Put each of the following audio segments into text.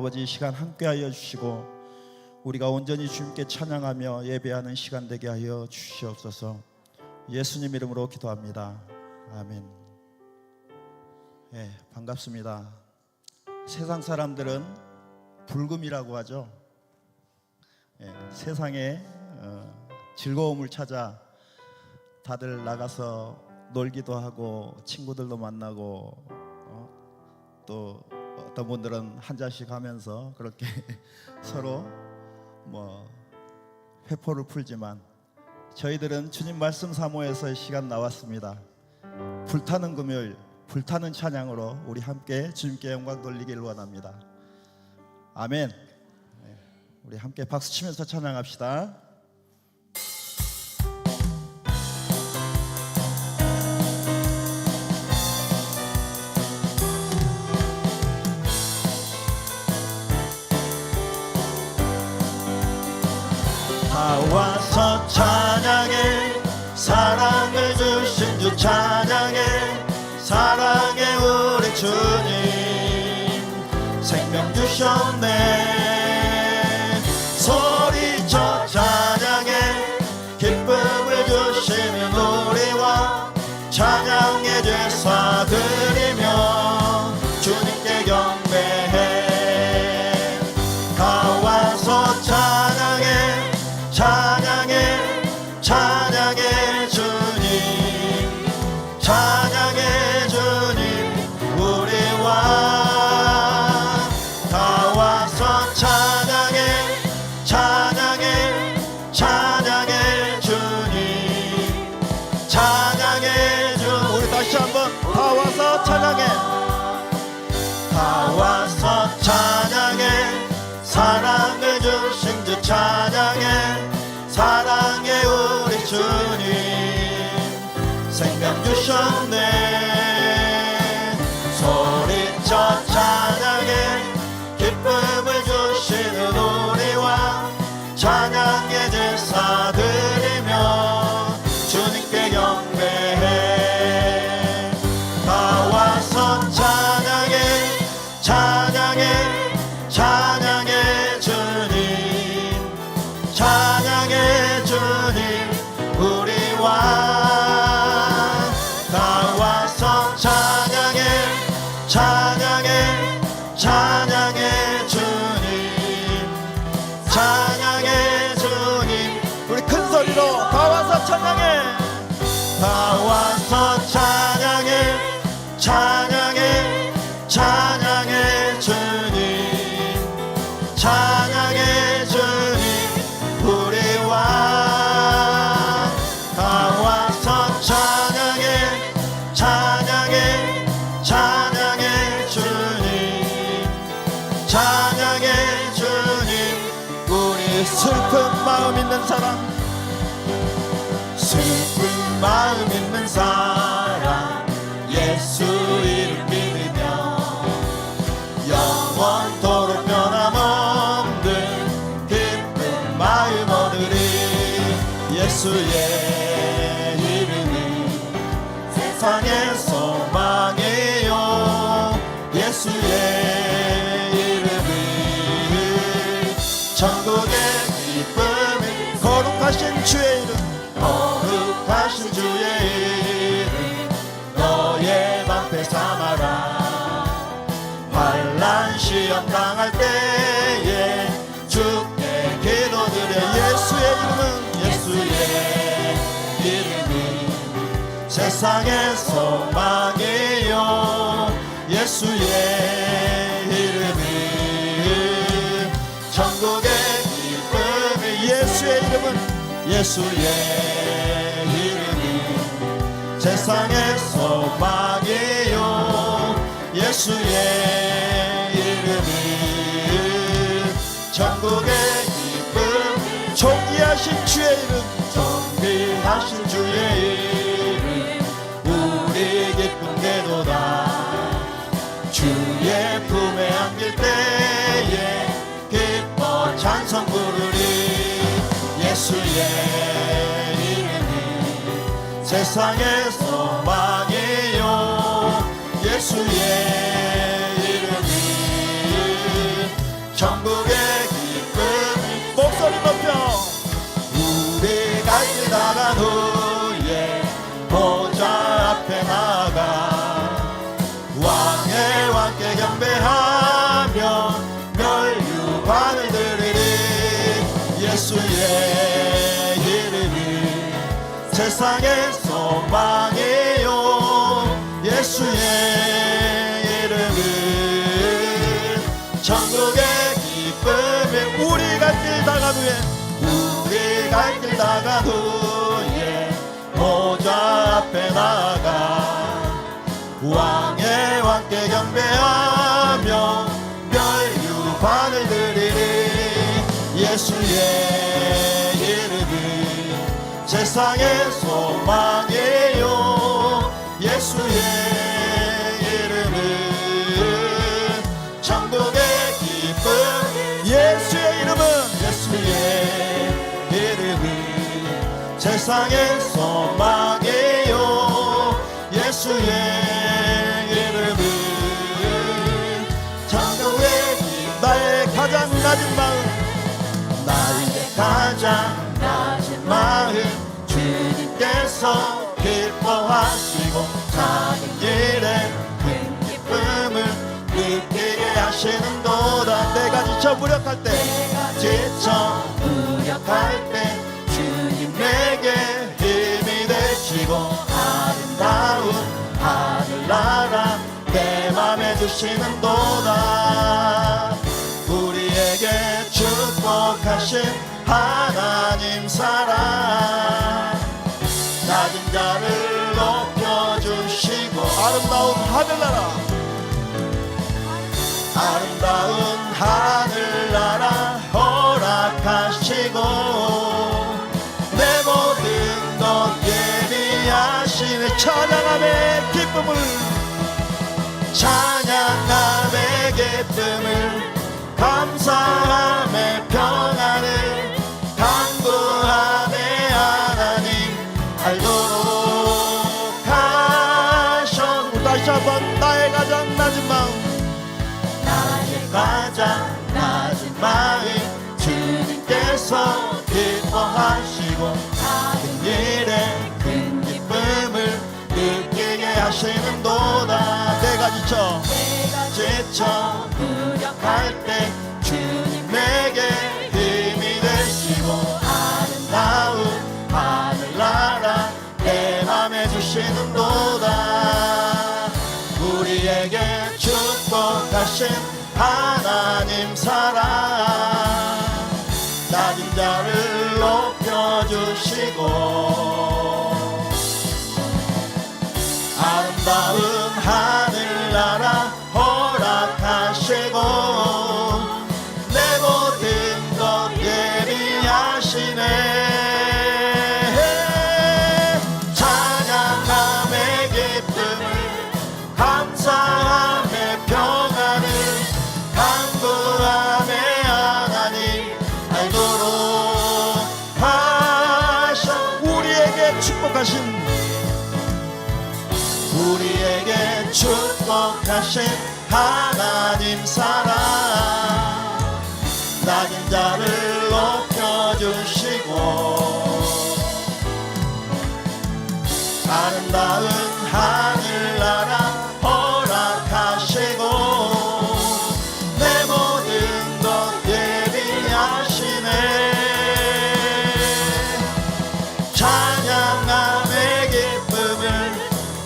아버지 이 시간 함께하여 주시고 우리가 온전히 주님께 찬양하며 예배하는 시간 되게 하여 주시옵소서. 예수님 이름으로 기도합니다. 아멘. 반갑습니다. 세상 사람들은 불금이라고 하죠. 세상에 즐거움을 찾아 다들 나가서 놀기도 하고 친구들도 만나고 또 어떤 분들은 한 잔씩 하면서 그렇게 서로 회포를 풀지만 저희들은 주님 말씀 사모해서 시간 나왔습니다. 불타는 금요일, 불타는 찬양으로 우리 함께 주님께 영광 돌리기를 원합니다. 아멘. 우리 함께 박수 치면서 찬양합시다. 다 와서 찬양해, 사랑을 주신 주 찬양해, 사랑해 우리 주님 생명 주셨네. 소리쳐 찬양해, 기쁨을 주시는 우리와 찬양의 제사 드리며 주님께 경배해. 다 와서 찬양해, 찬양해, 찬양해 주님, 찬양해 주님 우리와. 다 와서 찬양해, 찬양해, 찬양해 주님, 찬양해 주. 우리 다시 한번 다 와서 찬양해. 다 와서 찬양해, 사랑을 주신 주 찬양해, 사랑해 우리 주님 생명 주셨네. 소리쳐 찬양해, 기쁨을 주시는 우리와 찬양의 제사 드리며 주님께 경배해. 다 와서 찬양해, 찬양해, 찬양해 주님, 찬양해 주님 우리와. 다 와서 찬양해, 찬양해, 찬양해 주님, 찬양해 주님. 우리 큰 소리로 다 와서 찬양해. 다 와서 찬양해, 찬양해, 찬양해 주님, 찬양해 주님 우리와. 다 와서 찬양해, 찬양해, 찬양해 주님, 찬양해 주님 우리. 슬픈 마음 있는 사람, 슬픈 마음 있는 사람, 예수 이름 믿으며 영원토록 변함없는 기쁜 마음 얻으리. 예수의 이름이 세상의 소망이요, 예수의 이름이 천국의 기쁨이. 거룩하신 주의 이름, 거룩하신 주의 이름 너의 방패 삼아라. 환난 시험 당할 때에 주께 기도드려. 예수의 이름은, 예수의 이름이 세상의 소망이요, 예수의 이름이 천국의 기쁨이. 예수의 이름은, 예수의 이름이 세상의 소망이요, 예수의 이름이 천국의 기쁨. 존귀하신 주의 이름, 존귀하신 주의 이름 우리 기쁨되도다. 주의 품에 안길 때에 기뻐 찬송 부르리. 예수의 이름이 세상의 소망이요, 예수의 이름이 천국의 기쁨이 목소리 높여 우리가 길 나간 후에 보좌 앞에 나가 왕의 왕께 경배하며 멸류관을 드리리 예수의 이름이 세상의 소망이요 예수의 이름은 천국의 기쁨이 우리가 길 나간 후에 우리가 길 나간 후에 보좌 앞에 나가 왕의 왕께 경배하며 멸류관을 드리리 예수의 이름은 세상의 소망이요 예수의 이름은 천국의 기쁨 예수의 이름은 세상의 소망이요 예수의 이름은 천국의 나의 가장 낮은 마음 주님께서 기뻐하시고 작은 일에 큰 기쁨을 느끼게 하시는도다 내가 지쳐 무력할 때 주님 내게 힘이 되시고 아름다운 하늘나라 내 맘에 주시는도다 우리에게 축복하신 하나님 사랑 낮은 자를 높여주시고 아름다운 하늘나라 허락하시고 내 모든 것 예비하시는 찬양함의 기쁨을 감사함의 평안을 강구함의 하나님 알도록 하셨고 다시 한번 나의 가장 낮은 마음 주님께서 기뻐하시고 작은 일에 큰 기쁨을 느끼게 하시는도다 내가 지쳐 무력할 때 주님 내게 힘이 되시고 아름다운 하늘나라 내 맘에 주시는도다 우리에게 축복하신 하나님 사랑 낮은 자를 높여주시고 아름다운 하늘나라 허락하시고 내 모든 것 예비하시네 찬양함의 기쁨을 감사함의 평안을 강구함의 하나님 알도록 하셔 우리에게 축복하신 하나님 사랑 낮은 자를 높여주시고 아름다운 하늘나라 허락하시고 내 모든 것 예비하시네 찬양함의 기쁨을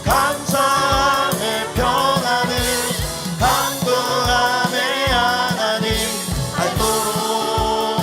감사함의 평안을 강구함의 하나님 알도록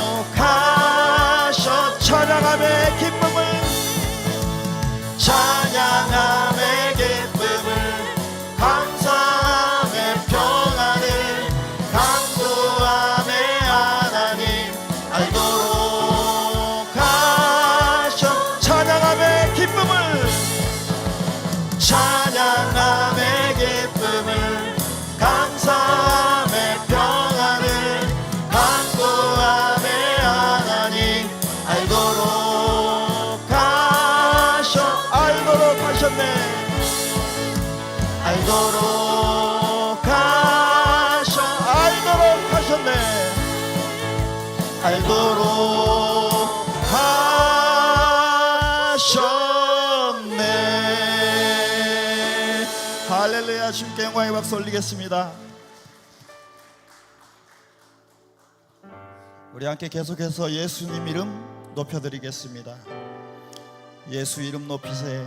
알도록 하셨네. 할렐루야. 주님께 영광의 박수 올리겠습니다. 우리 함께 계속해서 예수님 이름 높여드리겠습니다. 예수 이름 높이세.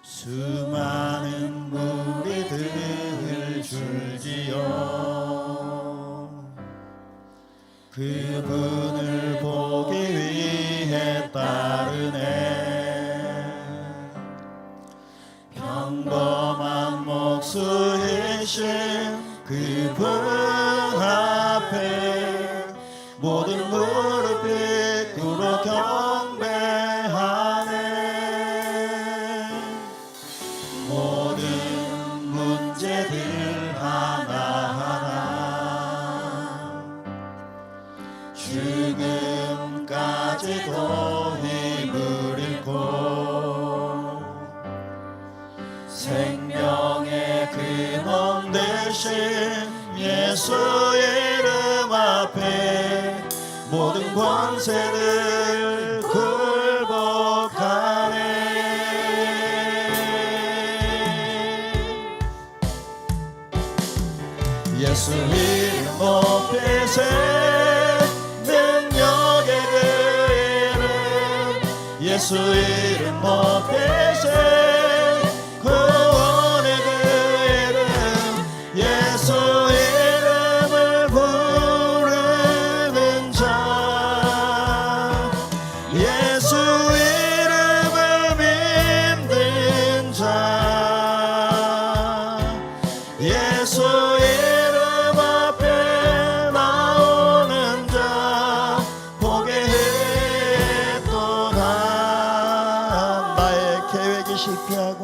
수많은 무리들을 줄지어 그분을 보기 위해 따르네. 평범한 목수이신 그분 앞에 모든 무릎이 꿇어 경배하네. 모든 문제들 하나하나 죽음까지도 힘을 잃고 생명의 근원 되신 예수 이름 앞에 모든 권세를 굴복하네. 예수 이름 높이세. 능력의 그 이름 예수 이름 높이세. 구원의 그 이름 예수 이름을 부르는 자 예수 이름을 믿는 자 예수 이름 앞에 나오는 자 보게 했도다. 나의 계획이 실패하고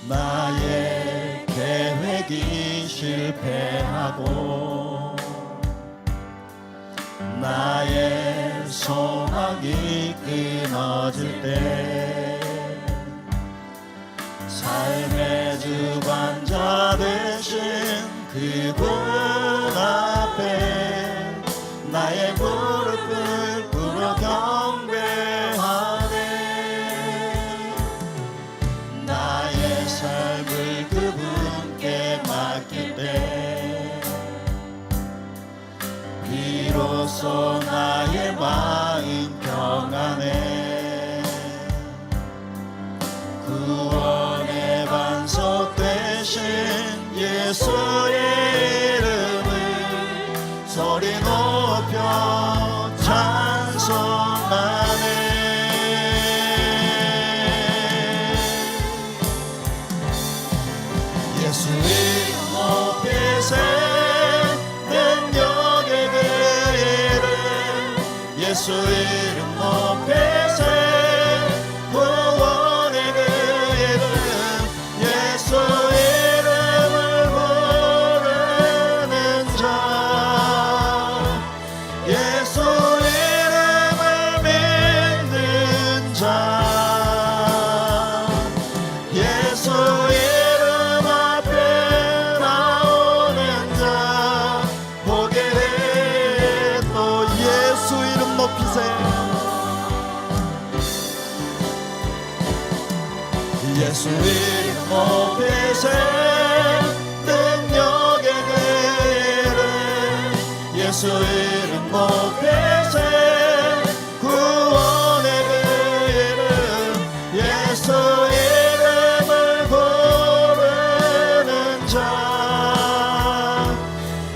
나의 계획이 실패하고 나의 소망이 끊어질 때 삶의 주관자 되신 그분 앞에 나의 무릎을 꿇어 경배하네. 나의 삶을 그분께 맡길 때 비로소 나의 마음 평안해. 구원의 반석 되신 예수 이름을 소리 높여 찬송하네. 예수 이름 높이세. 능력의 그 이름 예수 이름 높이세. 구원의 그 이름 예수 이름을 부르는 자 예수 이름을 믿는 자 예수 이름 앞에 나오는 자 보게 해. 또 예수 이름 높이세. 예수 이름 높이세. 능력의 그 이름 예수 이름 높이세. 구원의 그 이름 예수 이름을 부르는 자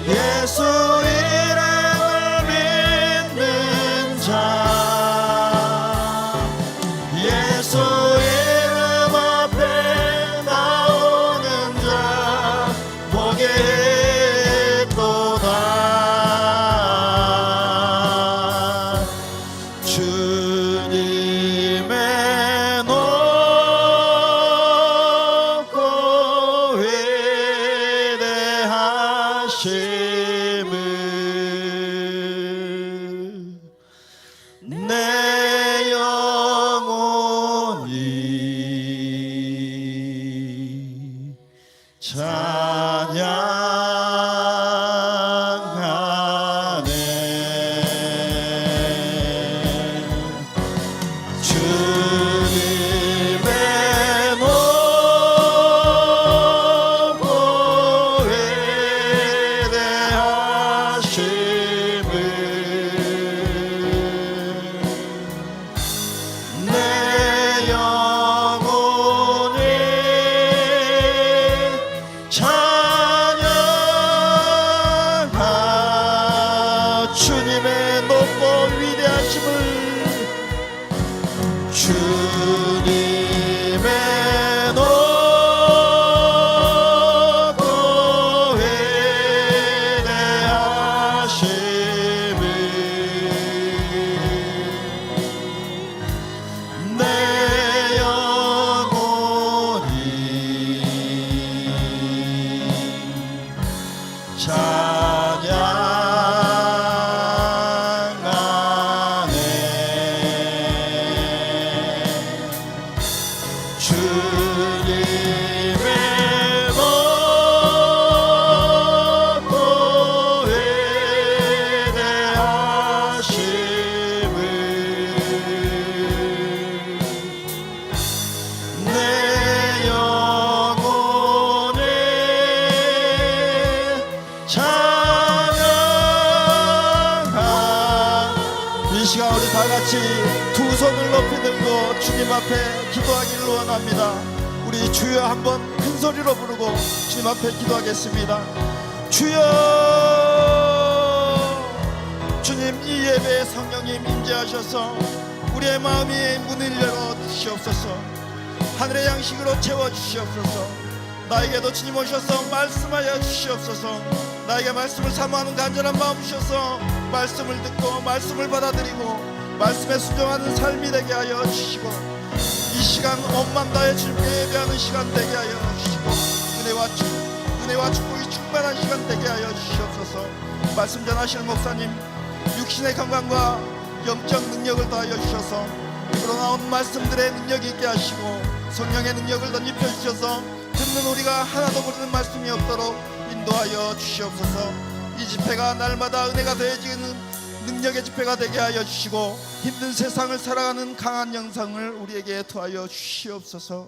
예수 이름을 믿는 자 예수 이름 앞에 나오는 자 보게 했도다. 주님의 높고 위대하심을 내 영혼이 찬양하네. 주님의 높고 위대하심을 내 영혼이 찬양하. 주님의 높고 위대하심을, 주님의 높고 위대하심을 내 영혼이 찬양하네. 주님의 높고 위대하심을 내 영혼이 찬양하. 이 시간 우리 다 같이 두 손을 높이 들고 주님 앞에 기도하기를 원합니다. 우리 주여 한번 큰 소리로 부르고 주님 앞에 기도하겠습니다. 주여, 주님 이 예배에 성령님 임재하셔서 우리의 마음이 문을 열어 주시옵소서. 하늘의 양식으로 채워주시옵소서. 나에게도 주님 오셔서 말씀하여 주시옵소서. 나에게 말씀을 사모하는 간절한 마음 주셔서 말씀을 듣고 말씀을 받아들이고 말씀에 순종하는 삶이 되게 하여 주시고, 이 시간 온 맘 다해 주님께 예배하는 시간 되게 하여 주시고, 은혜와 축복이 충만한 시간 되게 하여 주시옵소서. 말씀 전하실 목사님 육신의 건강과 영적 능력을 더하여 주셔서 입으로 나온 말씀들의 능력이 있게 하시고 성령의 능력을 덧입혀 주셔서 듣는 우리가 하나도 모르는 말씀이 없도록 인도하여 주시옵소서. 이 집회가 날마다 은혜가 더해지는 능력의 집회가 되게 하여 주시고 힘든 세상을 살아가는 강한 영상을 우리에게 더하여 주시옵소서.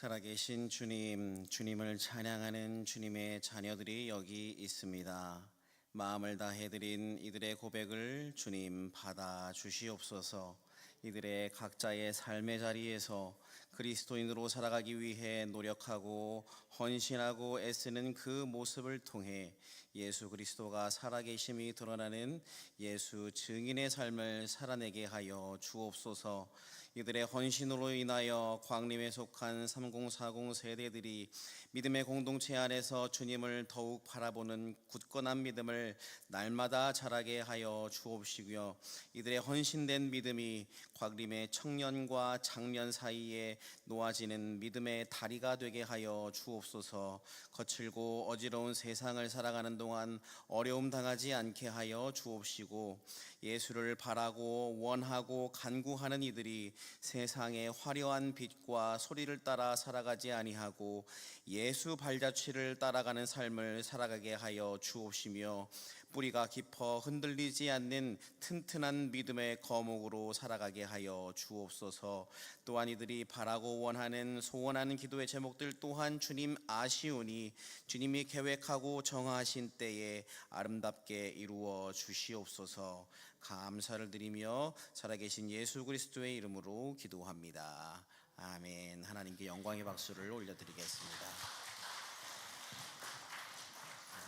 살아계신 주님, 주님을 찬양하는 주님의 자녀들이 여기 있습니다. 마음을 다해 드린 이들의 고백을 주님 받아 주시옵소서. 이들의 각자의 삶의 자리에서 그리스도인으로 살아가기 위해 노력하고 헌신하고 애쓰는 그 모습을 통해 예수 그리스도가 살아계심이 드러나는 예수 증인의 삶을 살아내게 하여 주옵소서. 이들의 헌신으로 인하여 광림에 속한 3040 세대들이 믿음의 공동체 안에서 주님을 더욱 바라보는 굳건한 믿음을 날마다 자라게 하여 주옵시고요. 이들의 헌신된 믿음이 광림의 청년과 장년 사이에 놓아지는 믿음의 다리가 되게 하여 주옵소서. 거칠고 어지러운 세상을 살아가는 동안 어려움 당하지 않게 하여 주옵시고, 예수를 바라고 원하고 간구하는 이들이 세상의 화려한 빛과 소리를 따라 살아가지 아니하고 예수 발자취를 따라가는 삶을 살아가게 하여 주옵시며, 뿌리가 깊어 흔들리지 않는 튼튼한 믿음의 거목으로 살아가게 하여 주옵소서. 또한 이들이 바라고 원하는 소원하는 기도의 제목들 또한 주님 아시오니 주님이 계획하고 정하신 때에 아름답게 이루어 주시옵소서. 감사를 드리며 살아계신 예수 그리스도의 이름으로 기도합니다. 아멘. 하나님께 영광의 박수를 올려드리겠습니다.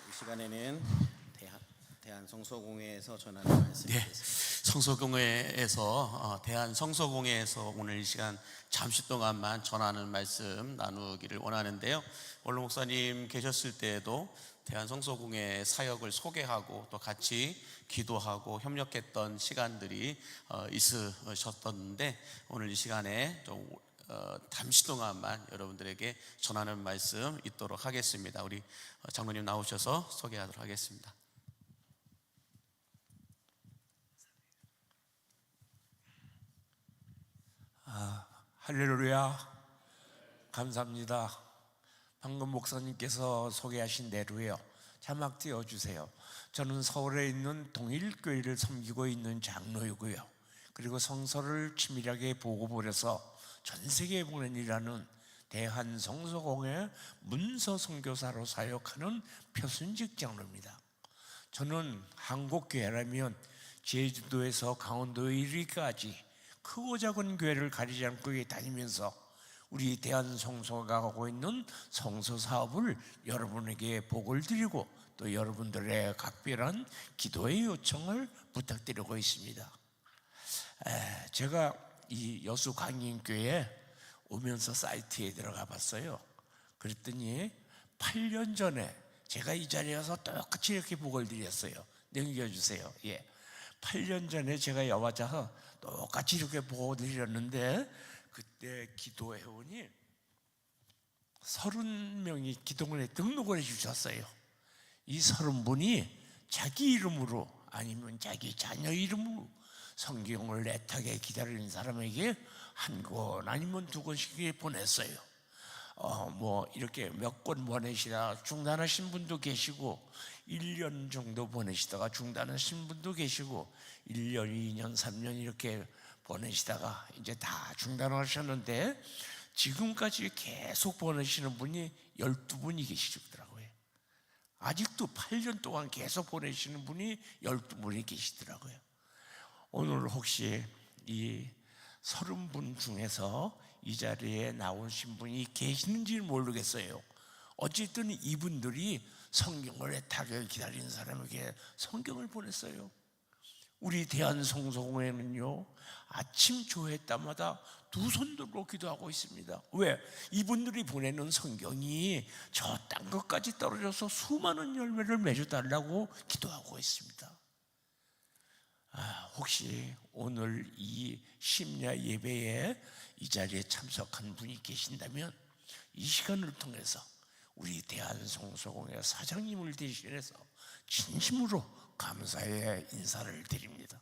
이 시간에는 대한성서공회에서 전하는 말씀이겠습니다. 성서공회에서 대한성서공회에서 오늘 이 시간 잠시 동안만 전하는 말씀 나누기를 원하는데요. 원로 목사님 계셨을 때에도 대한성서공회 사역을 소개하고 또 같이 기도하고 협력했던 시간들이 있으셨던데, 오늘 이 시간에 좀 잠시 동안만 여러분들에게 전하는 말씀 있도록 하겠습니다. 우리 장로님 나오셔서 소개하도록 하겠습니다. 할렐루야. 감사합니다. 방금 목사님께서 소개하신 대로요, 자막 띄워주세요. 저는 서울에 있는 동일교회를 섬기고 있는 장로이고요, 그리고 성서를 치밀하게 보고보려서 전 세계에 보내니라는 대한성서공회 문서선교사로 사역하는 표순직 장로입니다. 저는 한국교회라면 제주도에서 강원도 이리까지 크고 작은 교회를 가리지 않고 다니면서 우리 대한성서가 하고 있는 성서 사업을 여러분에게 보고를 드리고 또 여러분들의 각별한 기도의 요청을 부탁드리고 있습니다. 제가 이 여수 강인교회 오면서 사이트에 들어가 봤어요. 그랬더니 8년 전에 제가 이 자리에 와서 똑같이 이렇게 보고를 드렸어요. 넘겨주세요. 8년 전에 제가 와서 똑같이 이렇게 보고 드렸는데, 그때 기도회원이 30명이 기도원에 등록을 해주셨어요. 이 30분이 자기 이름으로 아니면 자기 자녀 이름으로 성경을 애타게 기다리는 사람에게 한 권 아니면 두 권씩 보냈어요. 이렇게 몇 권 보내시다 중단하신 분도 계시고, 1년 정도 보내시다가 중단하신 분도 계시고, 1년, 2년, 3년 이렇게 보내시다가 이제 다 중단하셨는데, 지금까지 계속 보내시는 분이 12분이 계시더라고요. 아직도 8년 동안 계속 보내시는 분이 12분이 계시더라고요. 오늘 혹시 이 30분 중에서 이 자리에 나오신 분이 계시는지 모르겠어요. 어쨌든 이분들이 성경을 애타게 기다리는 사람에게 성경을 보냈어요. 우리 대한성서공회는요, 아침 조회 때마다 두 손 들고 기도하고 있습니다. 왜? 이분들이 보내는 성경이 저 땅 끝까지 떨어져서 수많은 열매를 맺어달라고 기도하고 있습니다. 혹시 오늘 이 심야 예배에 이 자리에 참석한 분이 계신다면 이 시간을 통해서 우리 대한성서공회 사장님을 대신해서 진심으로 감사의 인사를 드립니다.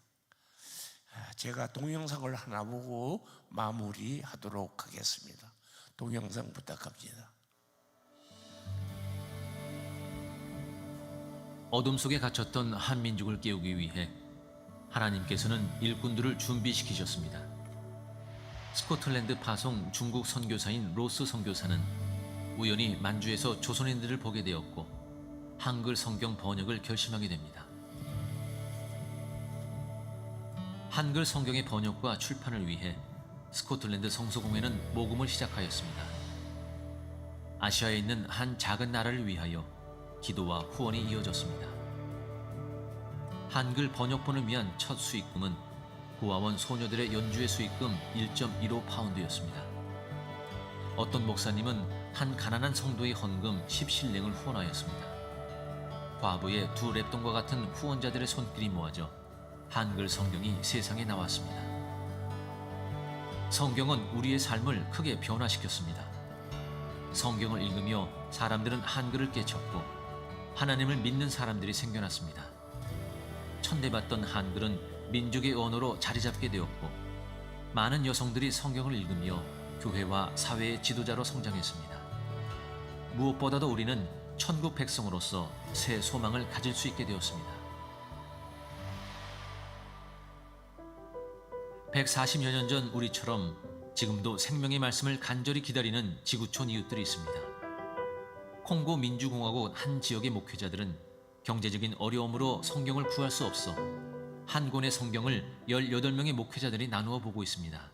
제가 동영상을 하나 보고 마무리하도록 하겠습니다. 동영상 부탁합니다. 어둠 속에 갇혔던 한민족을 깨우기 위해 하나님께서는 일꾼들을 준비시키셨습니다. 스코틀랜드 파송 중국 선교사인 로스 선교사는 우연히 만주에서 조선인들을 보게 되었고 한글 성경 번역을 결심하게 됩니다. 한글 성경의 번역과 출판을 위해 스코틀랜드 성소공회는 모금을 시작하였습니다. 아시아에 있는 한 작은 나라를 위하여 기도와 후원이 이어졌습니다. 한글 번역본을 위한 첫 수익금은 고아원 소녀들의 연주회 수익금 1.15파운드였습니다. 어떤 목사님은 한 가난한 성도의 헌금 10실링을 후원하였습니다. 과부의 두 랩돈과 같은 후원자들의 손길이 모아져 한글 성경이 세상에 나왔습니다. 성경은 우리의 삶을 크게 변화시켰습니다. 성경을 읽으며 사람들은 한글을 깨쳤고 하나님을 믿는 사람들이 생겨났습니다. 천대받던 한글은 민족의 언어로 자리 잡게 되었고 많은 여성들이 성경을 읽으며 교회와 사회의 지도자로 성장했습니다. 무엇보다도 우리는 천국 백성으로서 새 소망을 가질 수 있게 되었습니다. 140여 년 전 우리처럼 지금도 생명의 말씀을 간절히 기다리는 지구촌 이웃들이 있습니다. 콩고 민주공화국 한 지역의 목회자들은 경제적인 어려움으로 성경을 구할 수 없어 한 권의 성경을 18명의 목회자들이 나누어 보고 있습니다.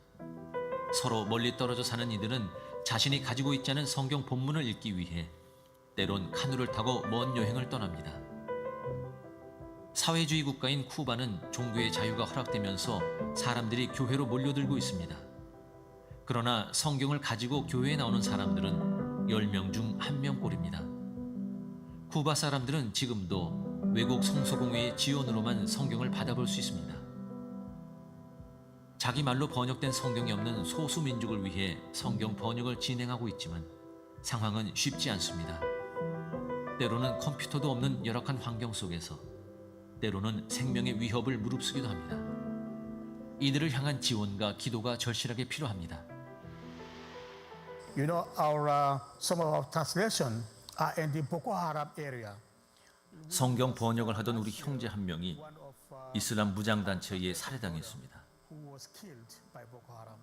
서로 멀리 떨어져 사는 이들은 자신이 가지고 있지 않은 성경 본문을 읽기 위해 때론 카누를 타고 먼 여행을 떠납니다. 사회주의 국가인 쿠바는 종교의 자유가 허락되면서 사람들이 교회로 몰려들고 있습니다. 그러나 성경을 가지고 교회에 나오는 사람들은 10명 중 1명꼴입니다. 쿠바 사람들은 지금도 외국 성소공회의 지원으로만 성경을 받아볼 수 있습니다. 자기 말로 번역된 성경이 없는 소수 민족을 위해 성경 번역을 진행하고 있지만 상황은 쉽지 않습니다. 때로는 컴퓨터도 없는 열악한 환경 속에서 때로는 생명의 위협을 무릅쓰기도 합니다. 이들을 향한 지원과 기도가 절실하게 필요합니다. You know, some of our translation are in the Boko Haram area. 성경 번역을 하던 우리 형제 한 명이 이슬람 무장단체에 의해 살해당했습니다. Who was killed by Boko Haram.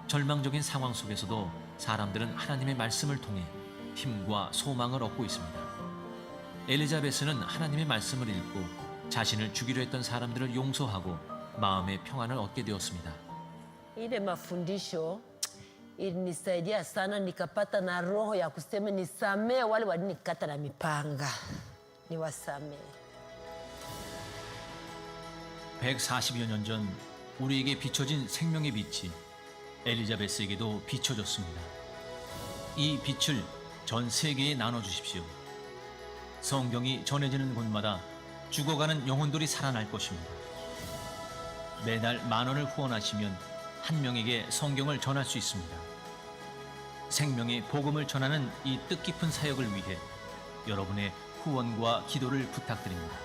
절망적인 상황 속에서도 사람들은 하나님의 말씀을 통해 힘과 소망을 얻고 있습니다. 엘리자베스는 하나님의 말씀을 읽고 자신을 죽이려 했던 사람들을 용서하고 마음의 평안을 얻게 되었습니다. Ile mafundisho ilinisaidia sana, nikapata na roho ya kusema nisamee wale walinikata na mipanga, niwasamee. 140여 년 전 우리에게 비춰진 생명의 빛이 엘리자베스에게도 비춰졌습니다. 이 빛을 전 세계에 나눠주십시오. 성경이 전해지는 곳마다 죽어가는 영혼들이 살아날 것입니다. 매달 10,000원을 후원하시면 한 명에게 성경을 전할 수 있습니다. 생명의 복음을 전하는 이 뜻깊은 사역을 위해 여러분의 후원과 기도를 부탁드립니다.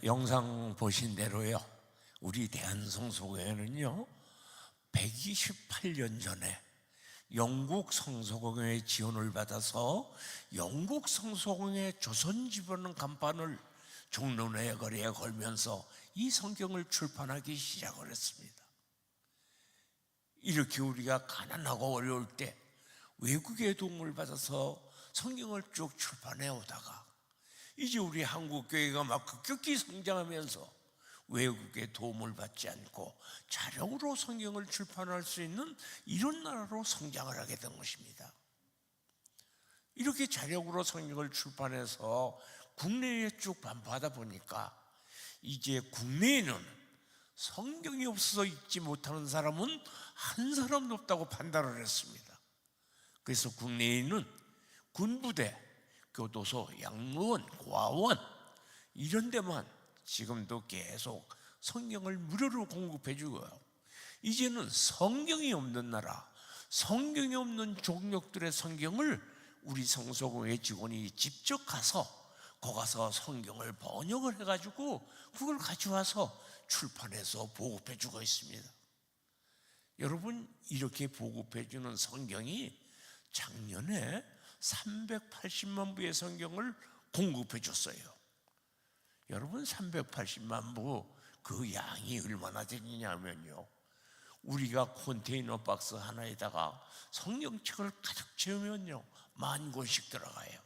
영상 보신 대로요, 우리 대한성소공회는요 128년 전에 영국 성소공회의 지원을 받아서 영국 성소공회 조선지번은 간판을 종로내 거리에 걸면서 이 성경을 출판하기 시작을 했습니다. 이렇게 우리가 가난하고 어려울 때 외국의 도움을 받아서 성경을 쭉 출판해 오다가 이제 우리 한국교회가 막 급격히 성장하면서 외국의 도움을 받지 않고 자력으로 성경을 출판할 수 있는 이런 나라로 성장을 하게 된 것입니다. 이렇게 자력으로 성경을 출판해서 국내에 쭉 반포하다 보니까 이제 국내에는 성경이 없어서 읽지 못하는 사람은 한 사람도 없다고 판단을 했습니다. 그래서 국내에 있는 군부대, 교도소, 양로원, 고아원 이런 데만 지금도 계속 성경을 무료로 공급해 주고요. 이제는 성경이 없는 나라, 성경이 없는 종족들의 성경을 우리 성소공회 직원이 직접 가서 성경을 번역을 해가지고 그걸 가져와서 출판해서 보급해 주고 있습니다. 여러분, 이렇게 보급해 주는 성경이 작년에 380만 부의 성경을 공급해 줬어요. 여러분, 380만 부 그 양이 얼마나 되느냐면요, 우리가 컨테이너 박스 하나에다가 성경책을 가득 채우면요 10,000권씩 들어가요.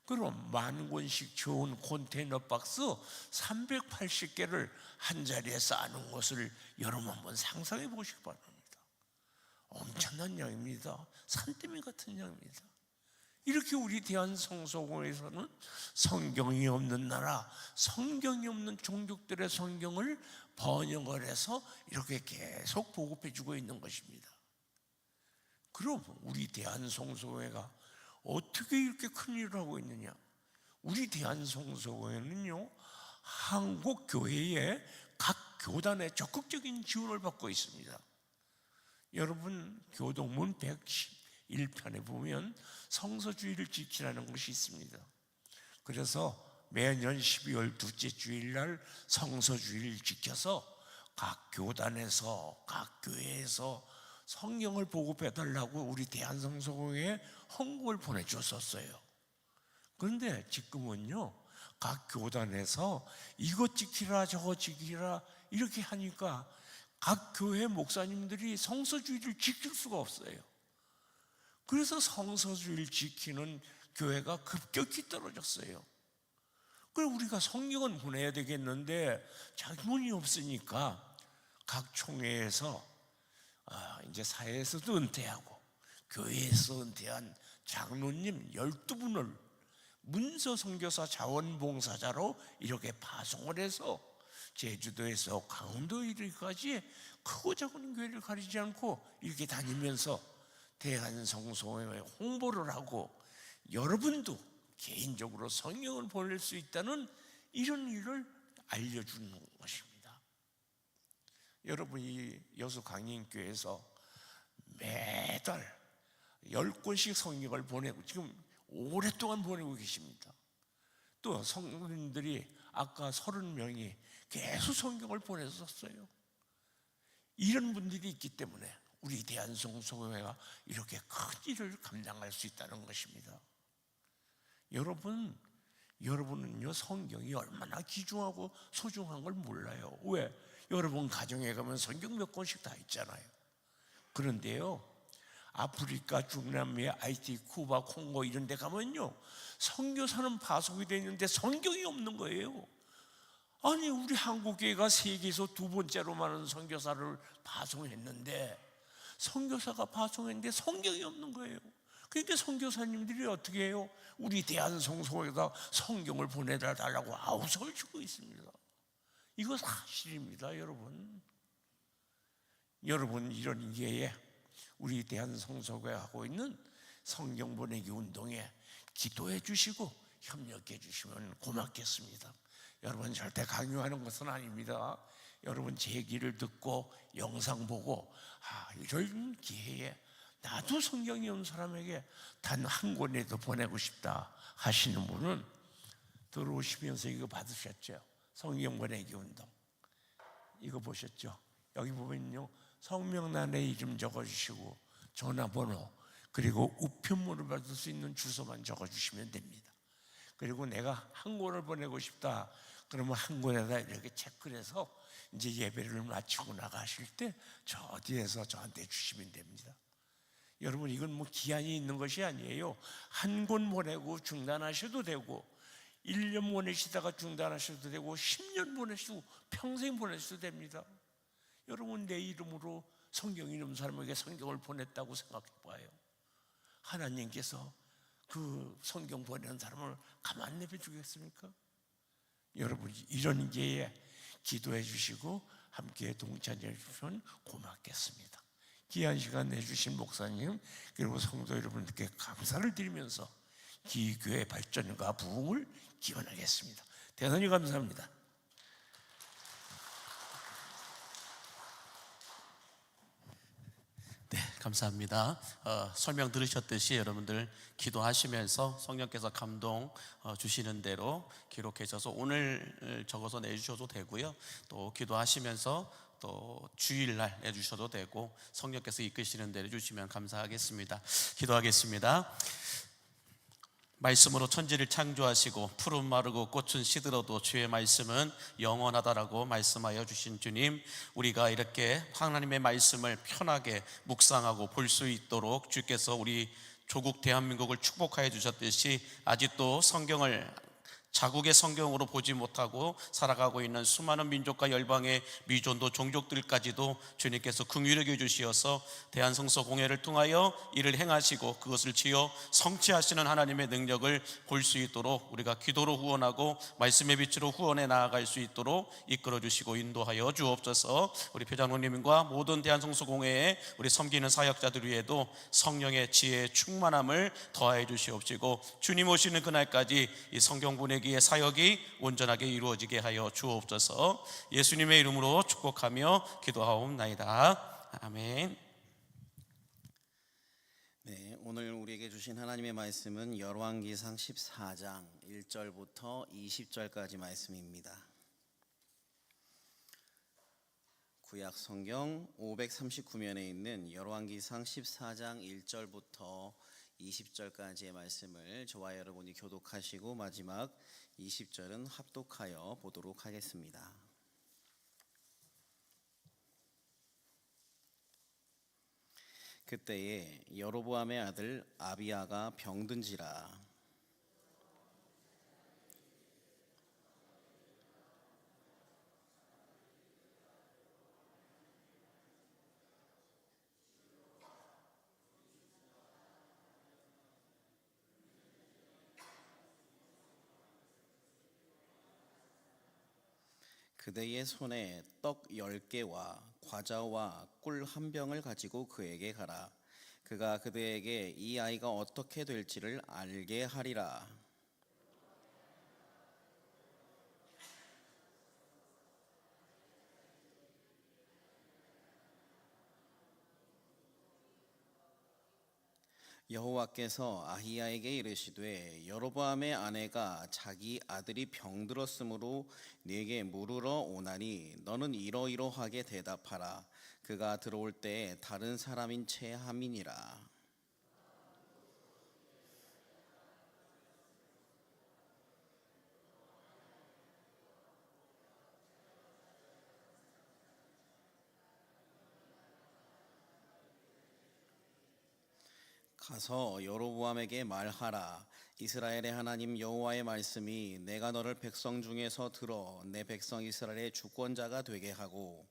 그럼 10,000권씩 좋은 컨테이너 박스 380개를 한 자리에 쌓아놓은 것을 여러분 한번 상상해 보시기 바랍니다. 엄청난 양입니다. 산더미 같은 양입니다. 이렇게 우리 대한성서공회에서는 성경이 없는 나라, 성경이 없는 종족들의 성경을 번역을 해서 이렇게 계속 보급해 주고 있는 것입니다. 그럼 우리 대한성서공회가 어떻게 이렇게 큰 일을 하고 있느냐? 우리 대한성서공회는요 한국 교회의 각 교단의 적극적인 지원을 받고 있습니다. 여러분, 교동문 111편에 보면 성서주의를 지키라는 것이 있습니다. 그래서 매년 12월 둘째 주일날 성서주의를 지켜서 각 교단에서 각 교회에서 성경을 보급해달라고 우리 대한성서공회에 헌금을 보내줬었어요. 그런데 지금은요 각 교단에서 이것 지키라 저것 지키라 이렇게 하니까 각 교회 목사님들이 성서주의를 지킬 수가 없어요. 그래서 성서주의를 지키는 교회가 급격히 떨어졌어요. 그래 우리가 성경은 보내야 되겠는데 자문이 없으니까 각 총회에서 이제 사회에서도 은퇴하고 교회에서 은퇴한 장로님 12분을 문서 선교사 자원봉사자로 이렇게 파송을 해서 제주도에서 강원도 이르기까지 크고 작은 교회를 가리지 않고 이렇게 다니면서 대한성서공회 홍보를 하고 여러분도 개인적으로 성경을 보낼 수 있다는 이런 일을 알려주는 것입니다. 여러분이 여수 강인교회에서 매달 10권씩 성경을 보내고 지금 오랫동안 보내고 계십니다. 또 성도님들이 아까 30명이 계속 성경을 보냈었어요. 이런 분들이 있기 때문에 우리 대한성서공회가 이렇게 큰 일을 감당할 수 있다는 것입니다. 여러분은요 성경이 얼마나 귀중하고 소중한 걸 몰라요. 왜? 여러분 가정에 가면 성경 몇 권씩 다 있잖아요. 그런데요 아프리카, 중남미, 아이티, 쿠바, 콩고 이런 데 가면요 선교사는 파송이 되어 있는데 성경이 없는 거예요. 아니 우리 한국교회가 세계에서 2번째로 많은 선교사를 파송했는데 선교사가 파송했는데 성경이 없는 거예요. 그러니까 선교사님들이 어떻게 해요? 우리 대한성서공회에다 성경을 보내달라고 아우성을 주고 있습니다. 이거 사실입니다. 여러분 이런 기회에 우리 대한성서공회 하고 있는 성경 보내기 운동에 기도해 주시고 협력해 주시면 고맙겠습니다. 여러분 절대 강요하는 것은 아닙니다. 여러분 제 얘기를 듣고 영상 보고 이런 기회에 나도 성경이 온 사람에게 단 한 권이라도 보내고 싶다 하시는 분은 들어오시면서 이거 받으셨죠? 성경 보내기 운동 이거 보셨죠? 여기 보면요 성명란에 이름 적어주시고 전화번호 그리고 우편물을 받을 수 있는 주소만 적어주시면 됩니다. 그리고 내가 한 권을 보내고 싶다 그러면 한 권에다 이렇게 체크를 해서 이제 예배를 마치고 나가실 때 저 뒤에서 저한테 주시면 됩니다. 여러분 이건 뭐 기한이 있는 것이 아니에요. 한 권 보내고 중단하셔도 되고 1년 보내시다가 중단하셔도 되고 10년 보내시고 평생 보내셔도 됩니다. 여러분 내 이름으로 성경 이름 사람에게 성경을 보냈다고 생각해 봐요. 하나님께서 그 성경 보내는 사람을 가만 내버 주겠습니까? 여러분 이런 기회에 기도해 주시고 함께 동참해 주시면 고맙겠습니다. 귀한 시간 내주신 목사님 그리고 성도 여러분들께 감사를 드리면서 기교회 발전과 부흥을 기원하겠습니다. 대단히 감사합니다. 네, 감사합니다. 설명 들으셨듯이 여러분들 기도하시면서 성령께서 감동 주시는 대로 기록해 주셔서 오늘 적어서 내주셔도 되고요. 또 기도하시면서 또 주일날 내주셔도 되고 성령께서 이끄시는 대로 해주시면 감사하겠습니다. 기도하겠습니다. 말씀으로 천지를 창조하시고 푸른 마르고 꽃은 시들어도 주의 말씀은 영원하다라고 말씀하여 주신 주님, 우리가 이렇게 하나님의 말씀을 편하게 묵상하고 볼 수 있도록 주께서 우리 조국 대한민국을 축복하여 주셨듯이 아직도 성경을 자국의 성경으로 보지 못하고 살아가고 있는 수많은 민족과 열방의 미존도 종족들까지도 주님께서 긍휼히 여겨 주시어서 대한성서공회를 통하여 이를 행하시고 그것을 지어 성취하시는 하나님의 능력을 볼 수 있도록 우리가 기도로 후원하고 말씀의 빛으로 후원해 나아갈 수 있도록 이끌어 주시고 인도하여 주옵소서. 우리 표장로님과 모든 대한성서공회에 우리 섬기는 사역자들 위에도 성령의 지혜의 충만함을 더하여 주시옵시고 주님 오시는 그날까지 이 성경 보내기의 사역이 온전하게 이루어지게 하여 주옵소서. 예수님의 이름으로 축복하며 기도하옵나이다. 아멘. 네, 오늘 우리에게 주신 하나님의 말씀은 열왕기상 14장 1절부터 20절까지 말씀입니다. 구약 성경 539면에 있는 열왕기상 14장 1절부터 20절까지의 말씀을 저와 여러분이 교독하시고 마지막 20절은 합독하여 보도록 하겠습니다. 그때에 여로보암의 아들 아비야가 병든지라. 그대의 손에 떡 10개와 과자와 꿀 1병을 가지고 그에게 가라. 그가 그대에게 이 아이가 어떻게 될지를 알게 하리라. 여호와께서 아히야에게 이르시되 여로보암의 아내가 자기 아들이 병들었으므로 네게 물으러 오나니 너는 이러이러하게 대답하라. 그가 들어올 때에 다른 사람인 채 함이니라. 가서 여로보암에게 말하라. 이스라엘의 하나님 여호와의 말씀이 내가 너를 백성 중에서 들어 내 백성 이스라엘의 주권자가 되게 하고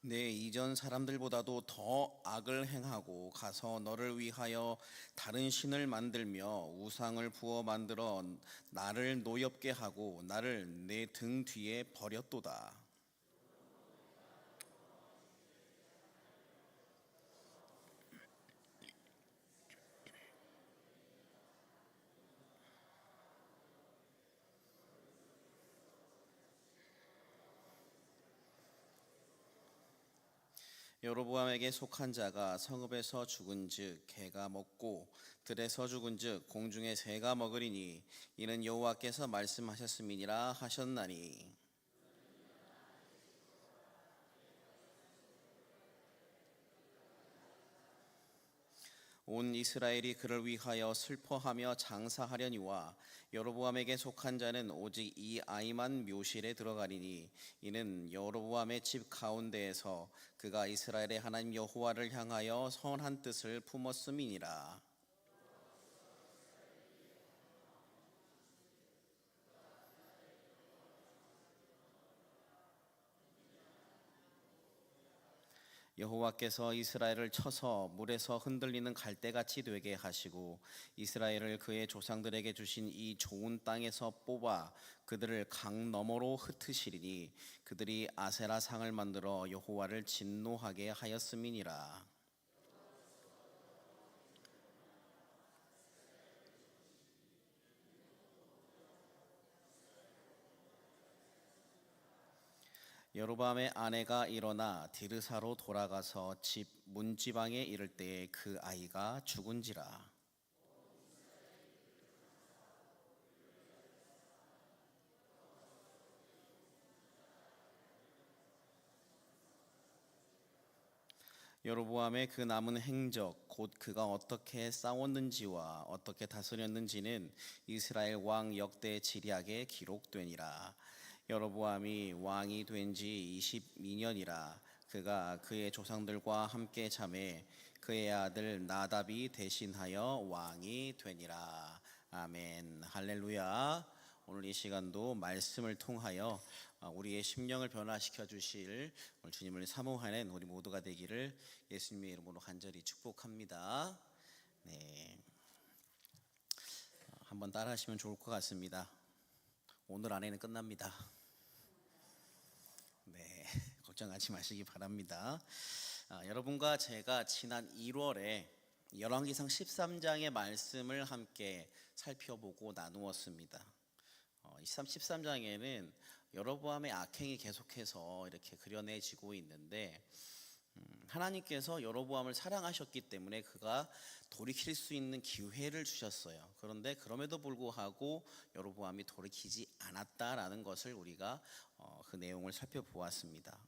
내 이전 사람들보다도 더 악을 행하고 가서 너를 위하여 다른 신을 만들며 우상을 부어 만들어 나를 노엽게 하고 나를 내 등 뒤에 버렸도다. 여로보암에게 속한 자가 성읍에서 죽은즉 개가 먹고 들에서 죽은즉 공중의 새가 먹으리니 이는 여호와께서 말씀하셨음이니라 하셨나니. 온 이스라엘이 그를 위하여 슬퍼하며 장사하려니와 여로보암에게 속한 자는 오직 이 아이만 묘실에 들어가리니 이는 여로보암의 집 가운데에서 그가 이스라엘의 하나님 여호와를 향하여 선한 뜻을 품었음이니라. 여호와께서 이스라엘을 쳐서 물에서 흔들리는 갈대같이 되게 하시고 이스라엘을 그의 조상들에게 주신 이 좋은 땅에서 뽑아 그들을 강 너머로 흩으시리니 그들이 아세라 상을 만들어 여호와를 진노하게 하였음이니라. 여로보암의 아내가 일어나 디르사로 돌아가서 집 문지방에 이를 때에 그 아이가 죽은지라. 여로보암의 그 남은 행적 곧 그가 어떻게 싸웠는지와 어떻게 다스렸는지는 이스라엘 왕 역대 지략에 기록되니라. 여로보암이 왕이 된 지 22년이라. 그가 그의 조상들과 함께 잠에 그의 아들 나답이 대신하여 왕이 되니라. 아멘. 할렐루야. 오늘 이 시간도 말씀을 통하여 우리의 심령을 변화시켜 주실 오늘 주님을 사모하는 우리 모두가 되기를 예수님의 이름으로 간절히 축복합니다. 네, 한번 따라하시면 좋을 것 같습니다. 오늘 안에는 끝납니다. 네, 걱정하지 마시기 바랍니다. 여러분과 제가 지난 1월에 열왕기상 13장의 말씀을 함께 살펴보고 나누었습니다. 13장에는 여로보암의 악행이 계속해서 이렇게 그려내지고 있는데 하나님께서 여로보암을 사랑하셨기 때문에 그가 돌이킬 수 있는 기회를 주셨어요. 그런데 그럼에도 불구하고 여로보암이 돌이키지 않았다라는 것을 우리가 그 내용을 살펴보았습니다.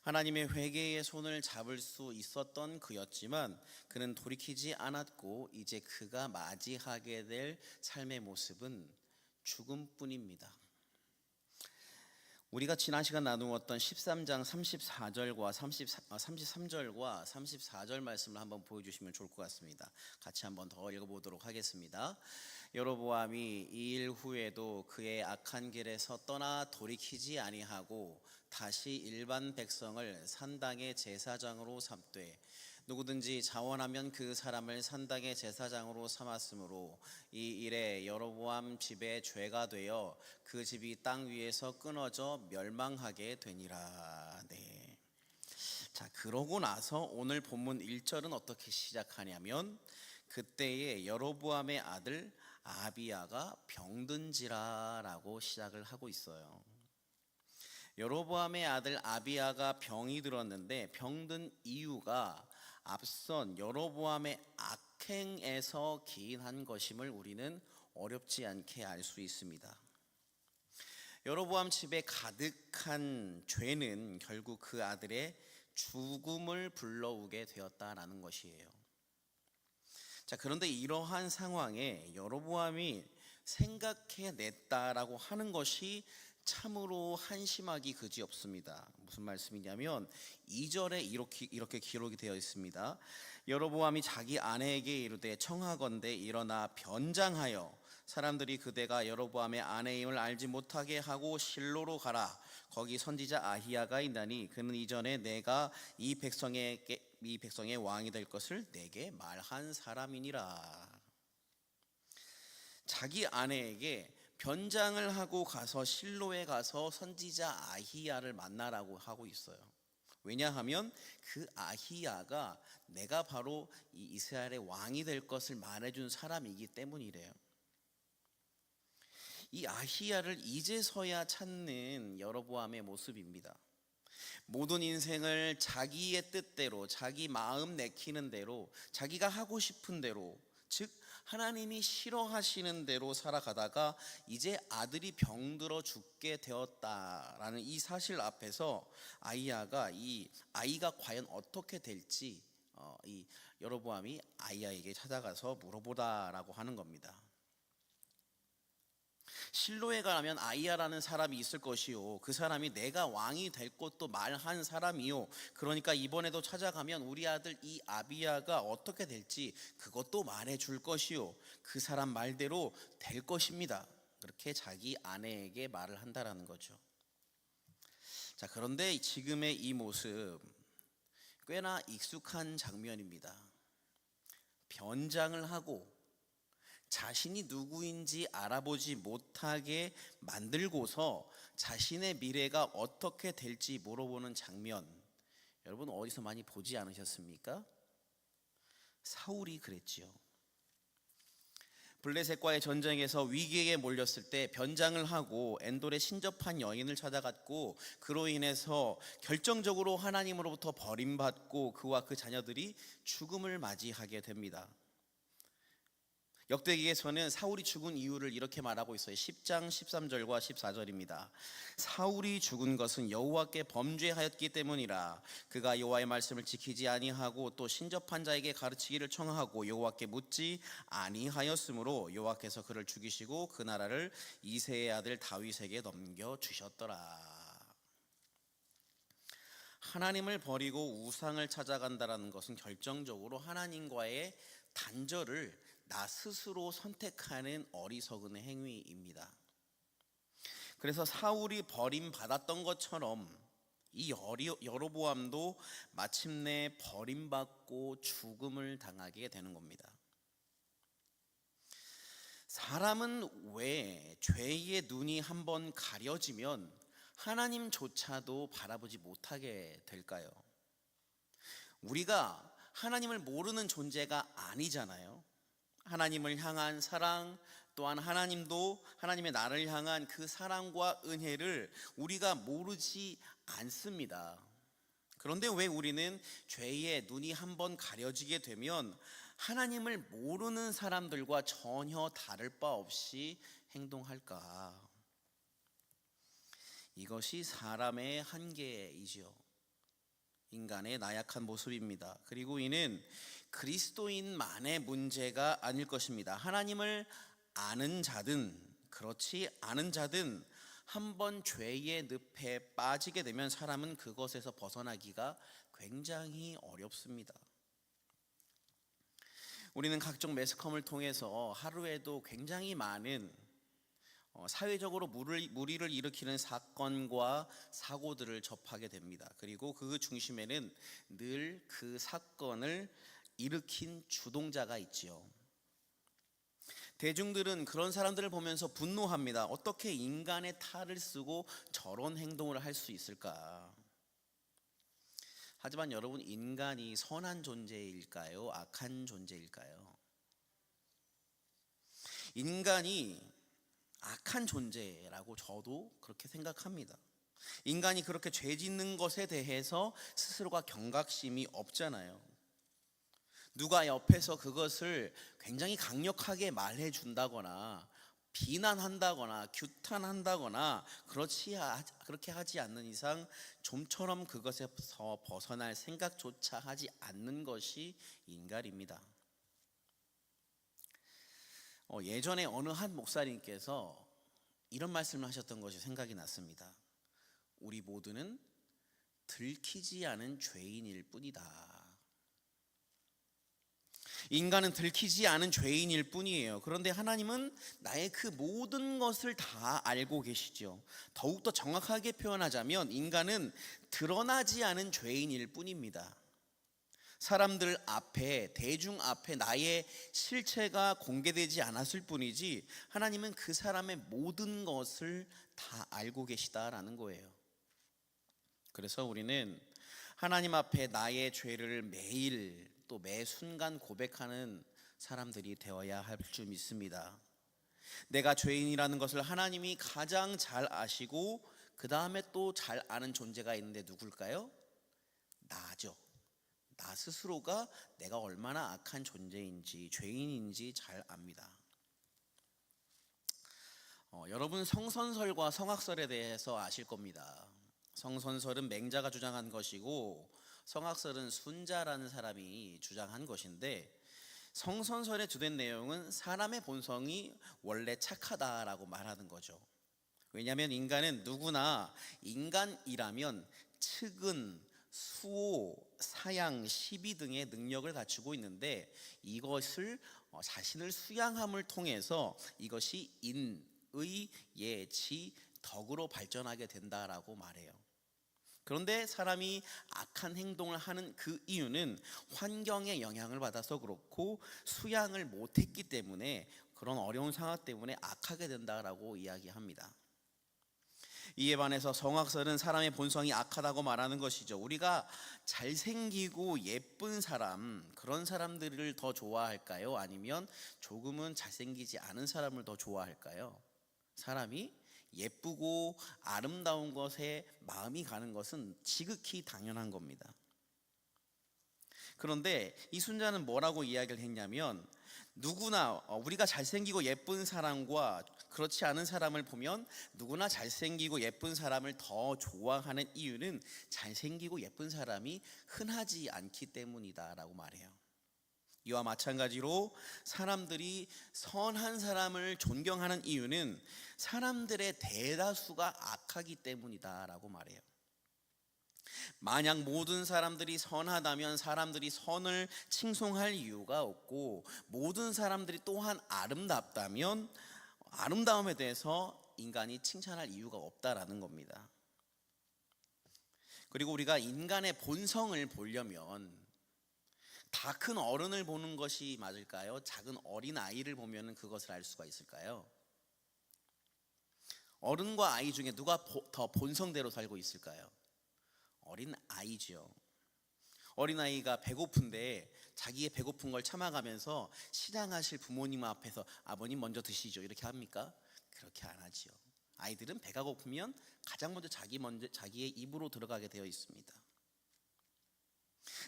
하나님의 회개의 손을 잡을 수 있었던 그였지만 그는 돌이키지 않았고 이제 그가 맞이하게 될 삶의 모습은 죽음뿐입니다. 우리가 지난 시간 나누었던 13장 34절과 33절과 34절 말씀을 한번 보여주시면 좋을 것 같습니다. 같이 한번 더 읽어보도록 하겠습니다. 여로보암이 이 일 후에도 그의 악한 길에서 떠나 돌이키지 아니하고 다시 일반 백성을 산당의 제사장으로 삼되 누구든지 자원하면 그 사람을 산당의 제사장으로 삼았으므로 이 일에 여로보암 집에 죄가 되어 그 집이 땅 위에서 끊어져 멸망하게 되니라. 네. 자, 그러고 나서 오늘 본문 1절은 어떻게 시작하냐면 그때에 여로보암의 아들 아비야가 병든지라라고 시작을 하고 있어요. 여로보암의 아들 아비야가 병이 들었는데 병든 이유가 앞선 여로보암의 악행에서 기인한 것임을 우리는 어렵지 않게 알 수 있습니다. 여로보암 집에 가득한 죄는 결국 그 아들의 죽음을 불러오게 되었다라는 것이에요. 자, 그런데 이러한 상황에 여로보암이 생각해냈다라고 하는 것이 참으로 한심하기 그지없습니다. 무슨 말씀이냐면 2절에 이렇게 기록이 되어 있습니다. 여로보암이 자기 아내에게 이르되 청하건대 일어나 변장하여 사람들이 그대가 여로보암의 아내임을 알지 못하게 하고 실로로 가라. 거기 선지자 아히야가 있나니 그는 이전에 내가 이 백성의 왕이 될 것을 내게 말한 사람이니라. 자기 아내에게 변장을 하고 가서 실로에 가서 선지자 아히야를 만나라고 하고 있어요. 왜냐하면 그 아히야가 내가 바로 이 이스라엘의 왕이 될 것을 말해준 사람이기 때문이래요. 이 아히야를 이제서야 찾는 여로보암의 모습입니다. 모든 인생을 자기의 뜻대로, 자기 마음 내키는 대로, 자기가 하고 싶은 대로, 즉 하나님이 싫어하시는 대로 살아가다가 이제 아들이 병들어 죽게 되었다라는 이 사실 앞에서 아히야가 이 아이가 과연 어떻게 될지 이 여로보암이 아히야에게 찾아가서 물어보다라고 하는 겁니다. 실로에 가면 아히야라는 사람이 있을 것이요 그 사람이 내가 왕이 될 것도 말한 사람이요 그러니까 이번에도 찾아가면 우리 아들 이 아비야가 어떻게 될지 그것도 말해줄 것이요 그 사람 말대로 될 것입니다. 그렇게 자기 아내에게 말을 한다라는 거죠. 자, 그런데 지금의 이 모습 꽤나 익숙한 장면입니다. 변장을 하고 자신이 누구인지 알아보지 못하게 만들고서 자신의 미래가 어떻게 될지 물어보는 장면, 여러분 어디서 많이 보지 않으셨습니까? 사울이 그랬지요. 블레셋과의 전쟁에서 위기에 몰렸을 때 변장을 하고 엔돌의 신접한 여인을 찾아갔고 그로 인해서 결정적으로 하나님으로부터 버림받고 그와 그 자녀들이 죽음을 맞이하게 됩니다. 역대기에서는 사울이 죽은 이유를 이렇게 말하고 있어요. 10장 13절과 14절입니다. 사울이 죽은 것은 여호와께 범죄하였기 때문이라. 그가 여호와의 말씀을 지키지 아니하고 또 신접한 자에게 가르치기를 청하고 여호와께 묻지 아니하였으므로 여호와께서 그를 죽이시고 그 나라를 이새의 아들 다윗에게 넘겨 주셨더라. 하나님을 버리고 우상을 찾아간다라는 것은 결정적으로 하나님과의 단절을 나 스스로 선택하는 어리석은 행위입니다. 그래서 사울이 버림받았던 것처럼 이 여로보암도 마침내 버림받고 죽음을 당하게 되는 겁니다. 사람은 왜 죄의 눈이 한번 가려지면 하나님조차도 바라보지 못하게 될까요? 우리가 하나님을 모르는 존재가 아니잖아요. 하나님을 향한 사랑, 또한 하나님도 하나님의 나를 향한 그 사랑과 은혜를 우리가 모르지 않습니다. 그런데 왜 우리는 죄의 눈이 한번 가려지게 되면 하나님을 모르는 사람들과 전혀 다를 바 없이 행동할까? 이것이 사람의 한계이죠. 인간의 나약한 모습입니다. 그리고 이는 그리스도인만의 문제가 아닐 것입니다. 하나님을 아는 자든 그렇지 않은 자든 한번 죄의 늪에 빠지게 되면 사람은 그것에서 벗어나기가 굉장히 어렵습니다. 우리는 각종 매스컴을 통해서 하루에도 굉장히 많은 사회적으로 물의를 일으키는 사건과 사고들을 접하게 됩니다. 그리고 그 중심에는 늘 그 사건을 일으킨 주동자가 있지요. 대중들은 그런 사람들을 보면서 분노합니다. 어떻게 인간의 탈을 쓰고 저런 행동을 할 수 있을까? 하지만 여러분, 인간이 선한 존재일까요? 악한 존재일까요? 인간이 악한 존재라고 저도 그렇게 생각합니다. 인간이 그렇게 죄 짓는 것에 대해서 스스로가 경각심이 없잖아요. 누가 옆에서 그것을 굉장히 강력하게 말해준다거나 비난한다거나 규탄한다거나 그렇게 하지 않는 이상 좀처럼 그것에서 벗어날 생각조차 하지 않는 것이 인간입니다. 예전에 어느 한 목사님께서 이런 말씀을 하셨던 것이 생각이 났습니다. 우리 모두는 들키지 않은 죄인일 뿐이다. 인간은 들키지 않은 죄인일 뿐이에요. 그런데 하나님은 나의 그 모든 것을 다 알고 계시죠. 더욱더 정확하게 표현하자면 인간은 드러나지 않은 죄인일 뿐입니다. 사람들 앞에, 대중 앞에 나의 실체가 공개되지 않았을 뿐이지 하나님은 그 사람의 모든 것을 다 알고 계시다라는 거예요. 그래서 우리는 하나님 앞에 나의 죄를 매일 또 매 순간 고백하는 사람들이 되어야 할 줄 믿습니다. 내가 죄인이라는 것을 하나님이 가장 잘 아시고 그 다음에 또 잘 아는 존재가 있는데 누굴까요? 나죠. 나 스스로가 내가 얼마나 악한 존재인지 죄인인지 잘 압니다. 여러분, 성선설과 성악설에 대해서 아실 겁니다. 성선설은 맹자가 주장한 것이고 성악설은 순자라는 사람이 주장한 것인데, 성선설의 주된 내용은 사람의 본성이 원래 착하다라고 말하는 거죠. 왜냐하면 인간은 누구나 인간이라면 측은, 수호, 사양, 시비 등의 능력을 갖추고 있는데 이것을 자신을 수양함을 통해서 이것이 인, 의, 예, 지, 덕으로 발전하게 된다라고 말해요. 그런데 사람이 악한 행동을 하는 그 이유는 환경의 영향을 받아서 그렇고 수양을 못했기 때문에 그런 어려운 상황 때문에 악하게 된다라고 이야기합니다. 이에 반해서 성악설은 사람의 본성이 악하다고 말하는 것이죠. 우리가 잘생기고 예쁜 사람, 그런 사람들을 더 좋아할까요? 아니면 조금은 잘생기지 않은 사람을 더 좋아할까요? 사람이 예쁘고 아름다운 것에 마음이 가는 것은 지극히 당연한 겁니다. 그런데 이 순자는 뭐라고 이야기를 했냐면, 누구나 우리가 잘생기고 예쁜 사람과 그렇지 않은 사람을 보면 누구나 잘생기고 예쁜 사람을 더 좋아하는 이유는 잘생기고 예쁜 사람이 흔하지 않기 때문이다라고 말해요. 이와 마찬가지로 사람들이 선한 사람을 존경하는 이유는 사람들의 대다수가 악하기 때문이다라고 말해요. 만약 모든 사람들이 선하다면 사람들이 선을 칭송할 이유가 없고, 모든 사람들이 또한 아름답다면 아름다움에 대해서 인간이 칭찬할 이유가 없다라는 겁니다. 그리고 우리가 인간의 본성을 보려면 다 큰 어른을 보는 것이 맞을까요? 작은 어린 아이를 보면 그것을 알 수가 있을까요? 어른과 아이 중에 누가 더 본성대로 살고 있을까요? 어린 아이죠. 어린아이가 배고픈데 자기의 배고픈 걸 참아가면서 시장하실 부모님 앞에서 아버님 먼저 드시죠 이렇게 합니까? 그렇게 안 하지요. 아이들은 배가 고프면 가장 먼저 자기의 입으로 들어가게 되어 있습니다.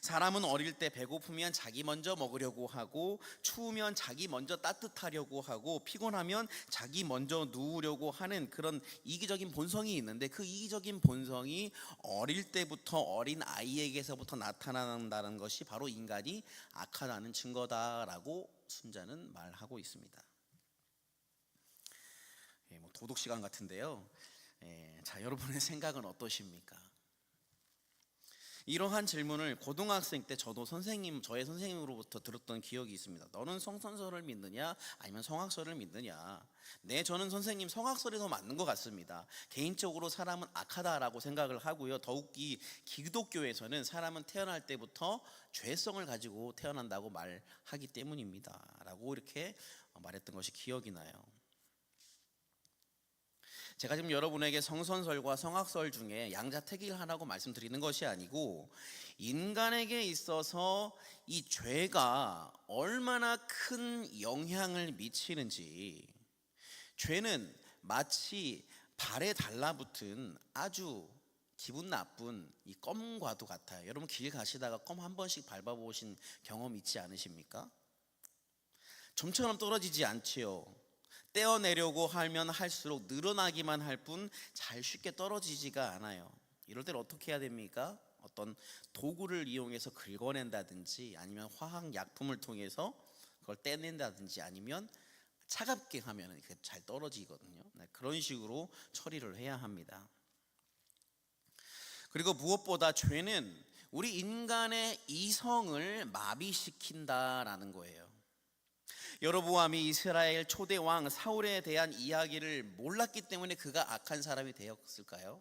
사람은 어릴 때 배고프면 자기 먼저 먹으려고 하고, 추우면 자기 먼저 따뜻하려고 하고, 피곤하면 자기 먼저 누우려고 하는 그런 이기적인 본성이 있는데, 그 이기적인 본성이 어릴 때부터 어린 아이에게서부터 나타난다는 것이 바로 인간이 악하다는 증거다라고 순자는 말하고 있습니다. 도덕 시간 같은데요. 자, 여러분의 생각은 어떠십니까? 이러한 질문을 고등학생 때 저의 선생님으로부터 들었던 기억이 있습니다. 너는 성선설을 믿느냐 아니면 성악설을 믿느냐? 네, 저는 선생님 성악설이 더 맞는 것 같습니다. 개인적으로 사람은 악하다라고 생각을 하고요. 더욱이 기독교에서는 사람은 태어날 때부터 죄성을 가지고 태어난다고 말하기 때문입니다 라고 이렇게 말했던 것이 기억이 나요. 제가 지금 여러분에게 성선설과 성악설 중에 양자택일하라고 말씀드리는 것이 아니고, 인간에게 있어서 이 죄가 얼마나 큰 영향을 미치는지, 죄는 마치 발에 달라붙은 아주 기분 나쁜 이 껌과도 같아요. 여러분 길 가시다가 껌 한 번씩 밟아보신 경험 있지 않으십니까? 좀처럼 떨어지지 않지요. 떼어내려고 하면 할수록 늘어나기만 할 뿐 잘 쉽게 떨어지지가 않아요. 이럴 때는 어떻게 해야 됩니까? 어떤 도구를 이용해서 긁어낸다든지, 아니면 화학약품을 통해서 그걸 떼낸다든지, 아니면 차갑게 하면 잘 떨어지거든요. 그런 식으로 처리를 해야 합니다. 그리고 무엇보다 죄는 우리 인간의 이성을 마비시킨다라는 거예요. 여로보암이 이스라엘 초대 왕 사울에 대한 이야기를 몰랐기 때문에 그가 악한 사람이 되었을까요?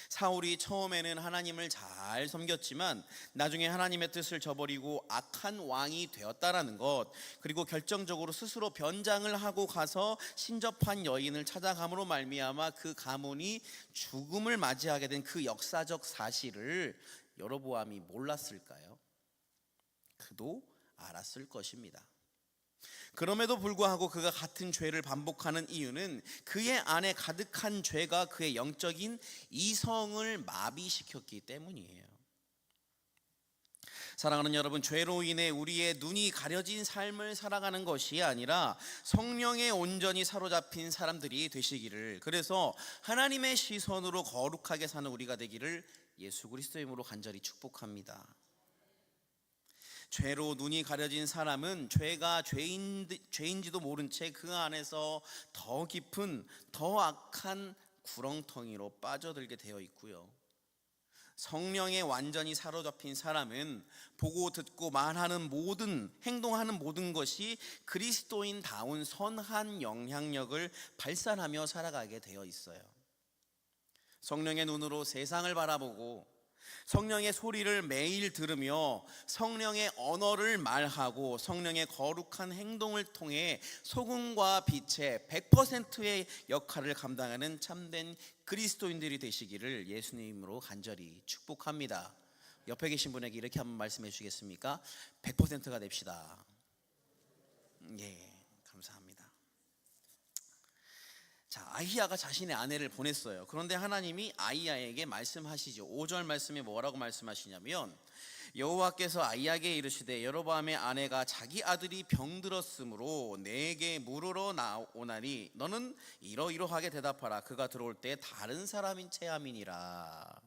사울이 처음에는 하나님을 잘 섬겼지만 나중에 하나님의 뜻을 저버리고 악한 왕이 되었다라는 것, 그리고 결정적으로 스스로 변장을 하고 가서 신접한 여인을 찾아감으로 말미암아 그 가문이 죽음을 맞이하게 된 그 역사적 사실을 여로보암이 몰랐을까요? 그도 알았을 것입니다. 그럼에도 불구하고 그가 같은 죄를 반복하는 이유는 그의 안에 가득한 죄가 그의 영적인 이성을 마비시켰기 때문이에요. 사랑하는 여러분, 죄로 인해 우리의 눈이 가려진 삶을 살아가는 것이 아니라 성령에 온전히 사로잡힌 사람들이 되시기를, 그래서 하나님의 시선으로 거룩하게 사는 우리가 되기를 예수 그리스도의 이름으로 간절히 축복합니다. 죄로 눈이 가려진 사람은 죄가 죄인지도 모른 채 그 안에서 더 깊은 더 악한 구렁텅이로 빠져들게 되어 있고요. 성령에 완전히 사로잡힌 사람은 보고 듣고 말하는 모든, 행동하는 모든 것이 그리스도인다운 선한 영향력을 발산하며 살아가게 되어 있어요. 성령의 눈으로 세상을 바라보고 성령의 소리를 매일 들으며 성령의 언어를 말하고 성령의 거룩한 행동을 통해 소금과 빛의 100%의 역할을 감당하는 참된 그리스도인들이 되시기를 예수님 이름으로 간절히 축복합니다. 옆에 계신 분에게 이렇게 한번 말씀해 주시겠습니까? 100%가 됩시다. 예, 감사합니다. 자, 아히야가 자신의 아내를 보냈어요. 그런데 하나님이 아히야에게 말씀하시죠. 5절 말씀에 뭐라고 말씀하시냐면, 여호와께서 아이야에게 이르시되 여로보암의 아내가 자기 아들이 병들었으므로 내게 물으러 나오나니 너는 이러이러하게 대답하라. 그가 들어올 때 다른 사람인 체함이니라.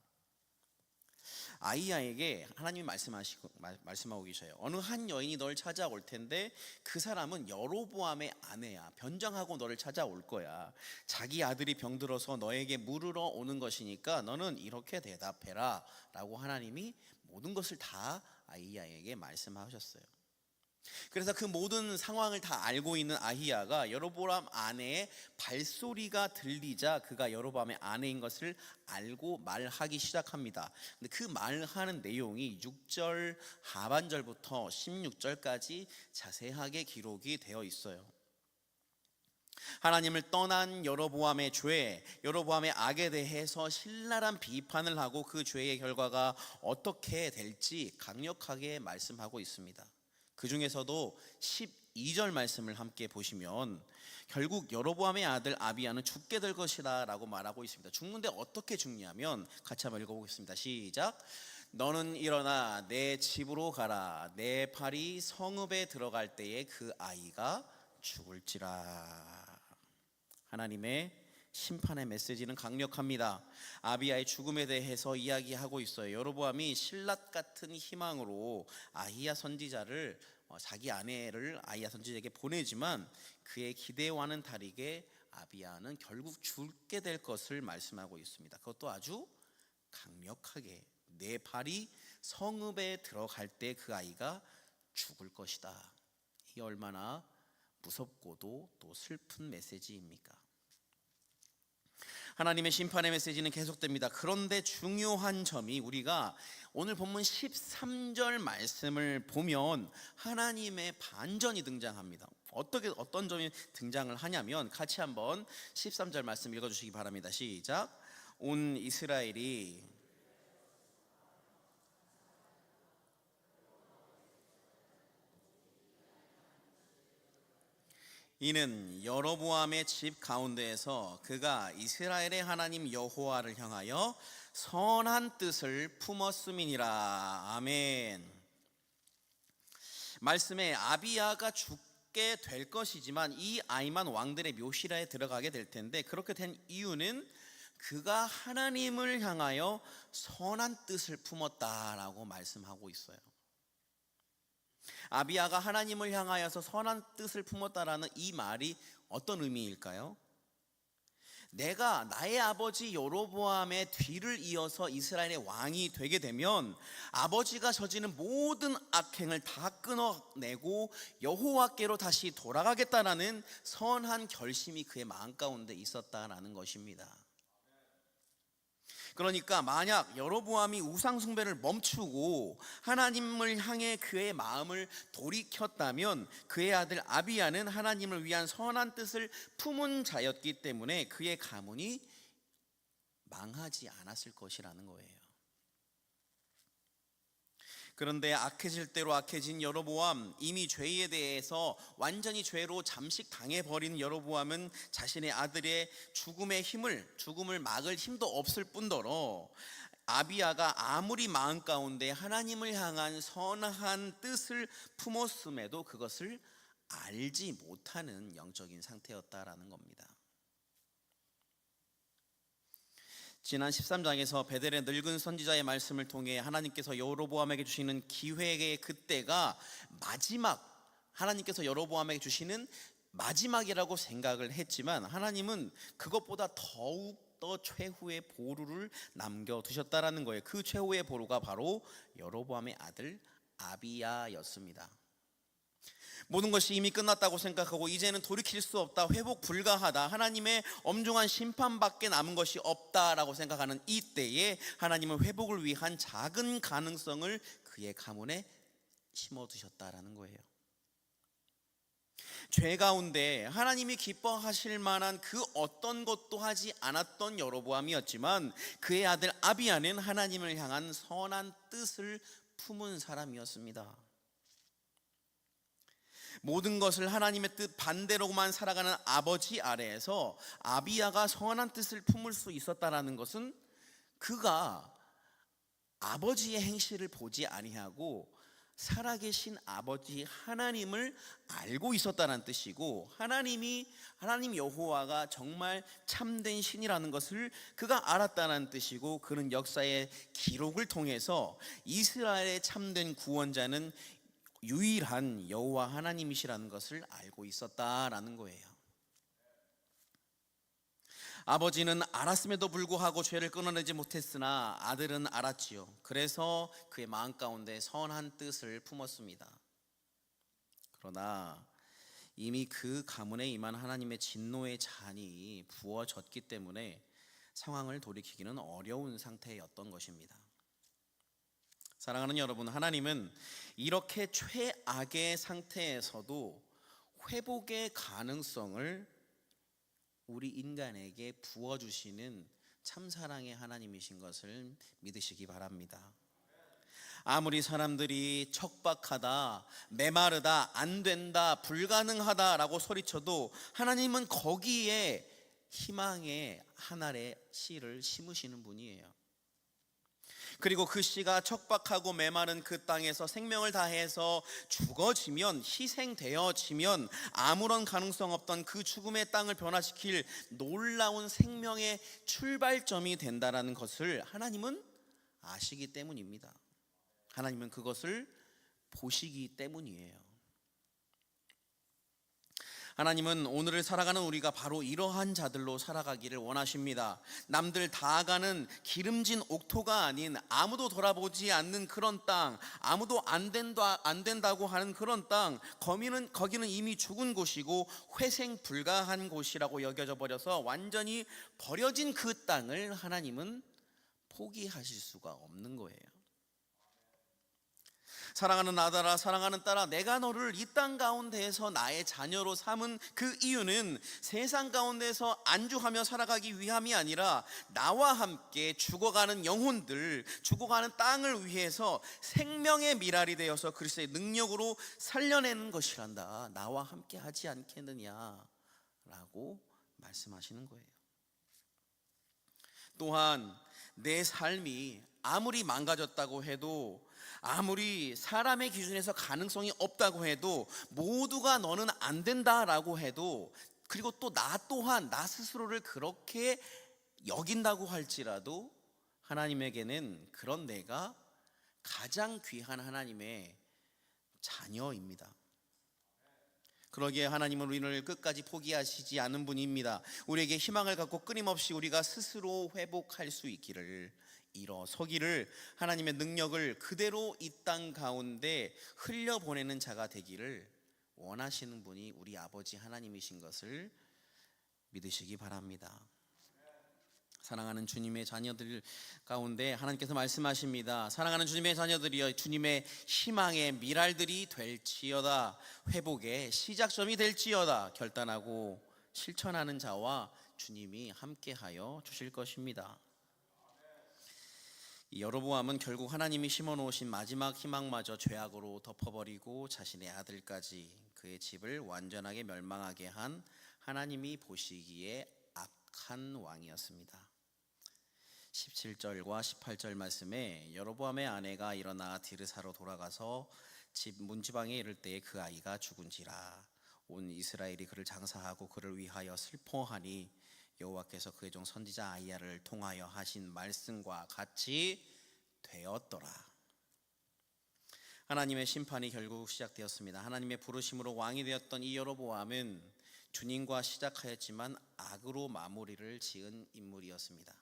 아이야에게 하나님이 말씀하고 계셔요. 어느 한 여인이 널 찾아올 텐데 그 사람은 여로보암의 아내야. 변장하고 너를 찾아올 거야. 자기 아들이 병들어서 너에게 물으러 오는 것이니까 너는 이렇게 대답해라 라고 하나님이 모든 것을 다 아히야에게 말씀하셨어요. 그래서 그 모든 상황을 다 알고 있는 아히야가 여로보암 아내의 발소리가 들리자 그가 여로보암의 아내인 것을 알고 말하기 시작합니다. 근데 그 말하는 내용이 6절 하반절부터 16절까지 자세하게 기록이 되어 있어요. 하나님을 떠난 여로보암의 죄, 여로보암의 악에 대해서 신랄한 비판을 하고 그 죄의 결과가 어떻게 될지 강력하게 말씀하고 있습니다. 그 중에서도 12절 말씀을 함께 보시면 결국 여로보암의 아들 아비야는 죽게 될 것이다 라고 말하고 있습니다. 죽는데 어떻게 죽냐면 같이 한번 읽어보겠습니다. 시작. 너는 일어나 내 집으로 가라. 내 팔이 성읍에 들어갈 때에 그 아이가 죽을지라. 하나님의 심판의 메시지는 강력합니다. 아비야의 죽음에 대해서 이야기하고 있어요. 여로보암이 신라 같은 희망으로 아히야 선지자를 자기 아내를 아히야 선지자에게 보내지만 그의 기대와는 다르게 아비야는 결국 죽게 될 것을 말씀하고 있습니다. 그것도 아주 강력하게 내 발이 성읍에 들어갈 때 그 아이가 죽을 것이다. 이게 얼마나 무섭고도 또 슬픈 메시지입니까? 하나님의 심판의 메시지는 계속됩니다. 그런데 중요한 점이 우리가 오늘 본문 13절 말씀을 보면 하나님의 반전이 등장합니다. 어떤 점이 등장을 하냐면 같이 한번 13절 말씀 읽어주시기 바랍니다. 시작. 온 이스라엘이 이는 여로보암의 집 가운데에서 그가 이스라엘의 하나님 여호와를 향하여 선한 뜻을 품었음이니라. 아멘. 말씀에 아비야가 죽게 될 것이지만 이 아이만 왕들의 묘실에 들어가게 될 텐데 그렇게 된 이유는 그가 하나님을 향하여 선한 뜻을 품었다라고 말씀하고 있어요. 아비야가 하나님을 향하여서 선한 뜻을 품었다라는 이 말이 어떤 의미일까요? 내가 나의 아버지 여로보암의 뒤를 이어서 이스라엘의 왕이 되게 되면 아버지가 저지른 모든 악행을 다 끊어내고 여호와께로 다시 돌아가겠다라는 선한 결심이 그의 마음 가운데 있었다라는 것입니다. 그러니까 만약 여로보암이 우상 숭배를 멈추고 하나님을 향해 그의 마음을 돌이켰다면 그의 아들 아비야는 하나님을 위한 선한 뜻을 품은 자였기 때문에 그의 가문이 망하지 않았을 것이라는 거예요. 그런데 악해질 대로 악해진 여로보암, 이미 죄에 대해서 완전히 죄로 잠식당해버린 여로보암은 자신의 아들의 죽음을 막을 힘도 없을 뿐더러 아비야가 아무리 마음 가운데 하나님을 향한 선한 뜻을 품었음에도 그것을 알지 못하는 영적인 상태였다라는 겁니다. 지난 13장에서 베델의 늙은 선지자의 말씀을 통해 하나님께서 여로보암에게 주시는 기회의 그때가 하나님께서 여로보암에게 주시는 마지막이라고 생각을 했지만 하나님은 그것보다 더욱 더 최후의 보루를 남겨두셨다라는 거예요. 그 최후의 보루가 바로 여로보암의 아들 아비야였습니다. 모든 것이 이미 끝났다고 생각하고 이제는 돌이킬 수 없다, 회복 불가하다, 하나님의 엄중한 심판밖에 남은 것이 없다라고 생각하는 이때에 하나님은 회복을 위한 작은 가능성을 그의 가문에 심어두셨다라는 거예요. 죄 가운데 하나님이 기뻐하실 만한 그 어떤 것도 하지 않았던 여로보암이었지만 그의 아들 아비야는 하나님을 향한 선한 뜻을 품은 사람이었습니다. 모든 것을 하나님의 뜻 반대로만 살아가는 아버지 아래에서 아비야가 선한 뜻을 품을 수 있었다라는 것은 그가 아버지의 행실을 보지 아니하고 살아계신 아버지 하나님을 알고 있었다는 뜻이고, 하나님 여호와가 정말 참된 신이라는 것을 그가 알았다는 뜻이고, 그는 역사의 기록을 통해서 이스라엘의 참된 구원자는 유일한 여호와 하나님이시라는 것을 알고 있었다라는 거예요. 아버지는 알았음에도 불구하고 죄를 끊어내지 못했으나 아들은 알았지요. 그래서 그의 마음 가운데 선한 뜻을 품었습니다. 그러나 이미 그 가문에 임한 하나님의 진노의 잔이 부어졌기 때문에 상황을 돌이키기는 어려운 상태였던 것입니다. 사랑하는 여러분, 하나님은 이렇게 최악의 상태에서도 회복의 가능성을 우리 인간에게 부어주시는 참사랑의 하나님이신 것을 믿으시기 바랍니다. 아무리 사람들이 척박하다, 메마르다, 안 된다, 불가능하다라고 소리쳐도 하나님은 거기에 희망의 한 알의 씨를 심으시는 분이에요. 그리고 그 씨가 척박하고 메마른 그 땅에서 생명을 다해서 죽어지면, 희생되어지면 아무런 가능성 없던 그 죽음의 땅을 변화시킬 놀라운 생명의 출발점이 된다는 것을 하나님은 아시기 때문입니다. 하나님은 그것을 보시기 때문이에요. 하나님은 오늘을 살아가는 우리가 바로 이러한 자들로 살아가기를 원하십니다. 남들 다 가는 기름진 옥토가 아닌, 아무도 돌아보지 않는 그런 땅, 아무도 안 된다고 하는 그런 땅, 거기는 이미 죽은 곳이고 회생 불가한 곳이라고 여겨져 버려서 완전히 버려진 그 땅을 하나님은 포기하실 수가 없는 거예요. 사랑하는 아들아, 사랑하는 딸아, 내가 너를 이 땅 가운데에서 나의 자녀로 삼은 그 이유는 세상 가운데서 안주하며 살아가기 위함이 아니라 나와 함께 죽어가는 영혼들, 죽어가는 땅을 위해서 생명의 미랄이 되어서 그리스도의 능력으로 살려내는 것이란다. 나와 함께 하지 않겠느냐라고 말씀하시는 거예요. 또한 내 삶이 아무리 망가졌다고 해도, 아무리 사람의 기준에서 가능성이 없다고 해도, 모두가 너는 안 된다라고 해도, 그리고 또 나 또한 나 스스로를 그렇게 여긴다고 할지라도 하나님에게는 그런 내가 가장 귀한 하나님의 자녀입니다. 그러기에 하나님은 우리를 끝까지 포기하시지 않은 분입니다. 우리에게 희망을 갖고 끊임없이 우리가 스스로 회복할 수 있기를, 일어서기를, 하나님의 능력을 그대로 이 땅 가운데 흘려보내는 자가 되기를 원하시는 분이 우리 아버지 하나님이신 것을 믿으시기 바랍니다. 사랑하는 주님의 자녀들 가운데 하나님께서 말씀하십니다. 사랑하는 주님의 자녀들이여, 주님의 희망의 미랄들이 될지어다, 회복의 시작점이 될지어다, 결단하고 실천하는 자와 주님이 함께하여 주실 것입니다. 여로보암은 결국 하나님이 심어놓으신 마지막 희망마저 죄악으로 덮어버리고 자신의 아들까지 그의 집을 완전하게 멸망하게 한 하나님이 보시기에 악한 왕이었습니다. 17절과 18절 말씀에 여로보암의 아내가 일어나 디르사로 돌아가서 집 문지방에 이를 때에 그 아이가 죽은지라. 온 이스라엘이 그를 장사하고 그를 위하여 슬퍼하니 여호와께서 그의 종 선지자 아이야를 통하여 하신 말씀과 같이 되었더라. 하나님의 심판이 결국 시작되었습니다. 하나님의 부르심으로 왕이 되었던 이 여로보암은 주님과 시작하였지만 악으로 마무리를 지은 인물이었습니다.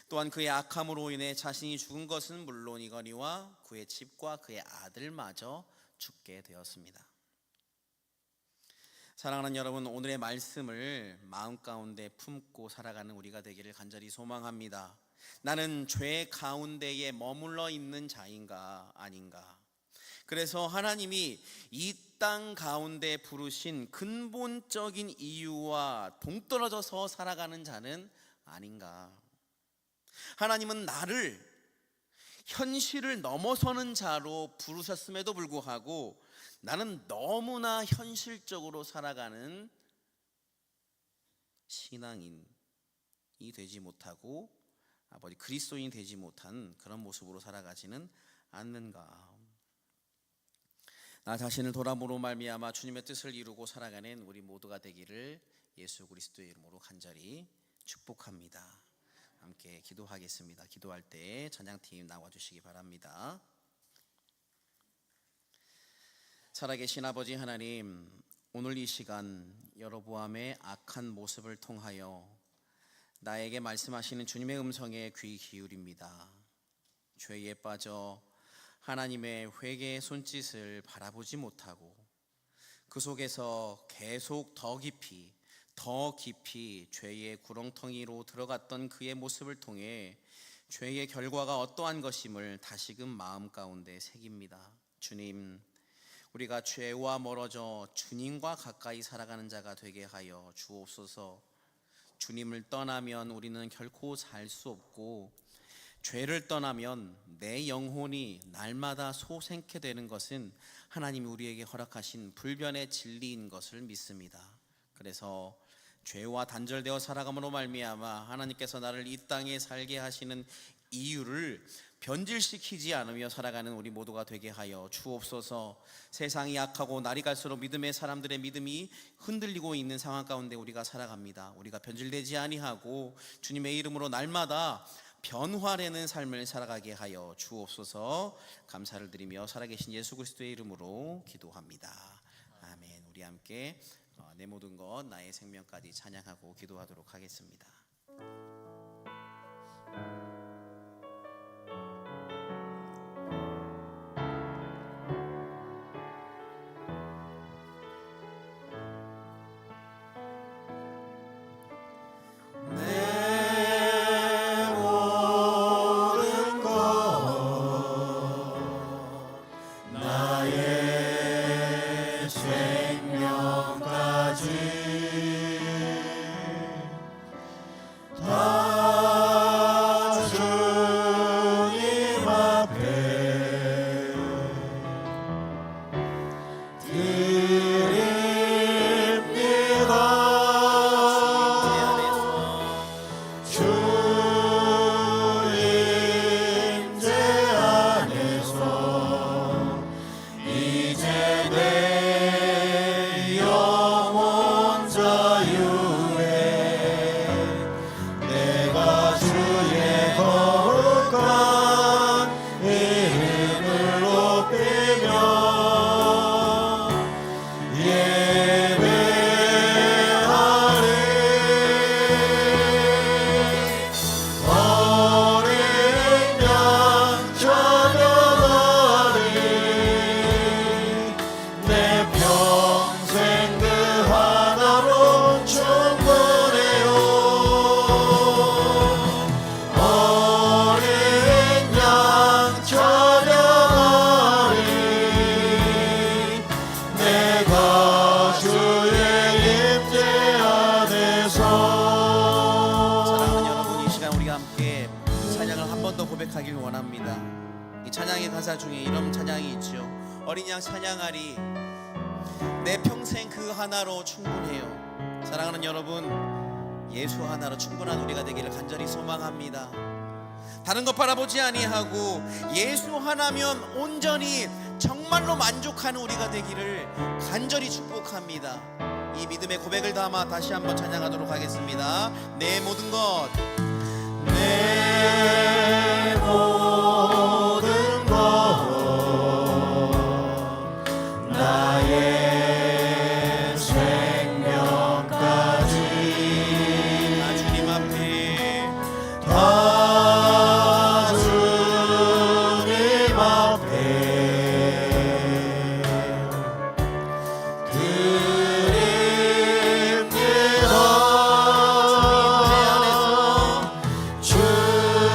또한 그의 악함으로 인해 자신이 죽은 것은 물론이거니와 그의 집과 그의 아들마저 죽게 되었습니다. 사랑하는 여러분, 오늘의 말씀을 마음 가운데 품고 살아가는 우리가 되기를 간절히 소망합니다. 나는 죄 가운데에 머물러 있는 자인가 아닌가? 그래서 하나님이 이 땅 가운데 부르신 근본적인 이유와 동떨어져서 살아가는 자는 아닌가? 하나님은 나를 현실을 넘어서는 자로 부르셨음에도 불구하고 나는 너무나 현실적으로 살아가는 신앙인이 되지 못하고 아버지 그리스도인이 되지 못한 그런 모습으로 살아가지는 않는가. 나 자신을 돌아보로 말미암아 주님의 뜻을 이루고 살아가는 우리 모두가 되기를 예수 그리스도의 이름으로 간절히 축복합니다. 함께 기도하겠습니다. 기도할 때 찬양팀 나와주시기 바랍니다. 살아계신 아버지 하나님, 오늘 이 시간 여로보암의 악한 모습을 통하여 나에게 말씀하시는 주님의 음성에 귀 기울입니다. 죄에 빠져 하나님의 회개의 손짓을 바라보지 못하고 그 속에서 계속 더 깊이 죄의 구렁텅이로 들어갔던 그의 모습을 통해 죄의 결과가 어떠한 것임을 다시금 마음 가운데 새깁니다. 주님, 우리가 죄와 멀어져 주님과 가까이 살아가는 자가 되게 하여 주옵소서. 주님을 떠나면 우리는 결코 살 수 없고 죄를 떠나면 내 영혼이 날마다 소생케 되는 것은 하나님이 우리에게 허락하신 불변의 진리인 것을 믿습니다. 그래서 죄와 단절되어 살아감으로 말미암아 하나님께서 나를 이 땅에 살게 하시는 이유를 변질시키지 않으며 살아가는 우리 모두가 되게 하여 주옵소서. 세상이 약하고 날이 갈수록 믿음의 사람들의 믿음이 흔들리고 있는 상황 가운데 우리가 살아갑니다. 우리가 변질되지 아니하고 주님의 이름으로 날마다 변화되는 삶을 살아가게 하여 주옵소서. 감사를 드리며 살아계신 예수 그리스도의 이름으로 기도합니다. 아멘. 우리 함께 내 모든 것 나의 생명까지 찬양하고 기도하도록 하겠습니다. 고백하길 원합니다. 이 찬양의 가사 중에 이런 찬양이 있죠. 어린 양 찬양하리 내 평생 그 하나로 충분해요. 사랑하는 여러분, 예수 하나로 충분한 우리가 되기를 간절히 소망합니다. 다른 것 바라보지 아니하고 예수 하나면 온전히 정말로 만족하는 우리가 되기를 간절히 축복합니다. 이 믿음의 고백을 담아 다시 한번 찬양하도록 하겠습니다. 내 모든 것, 내 모든 것 나의 생명까지 다 주님 앞에 다 주님 앞에 드립니다. 주님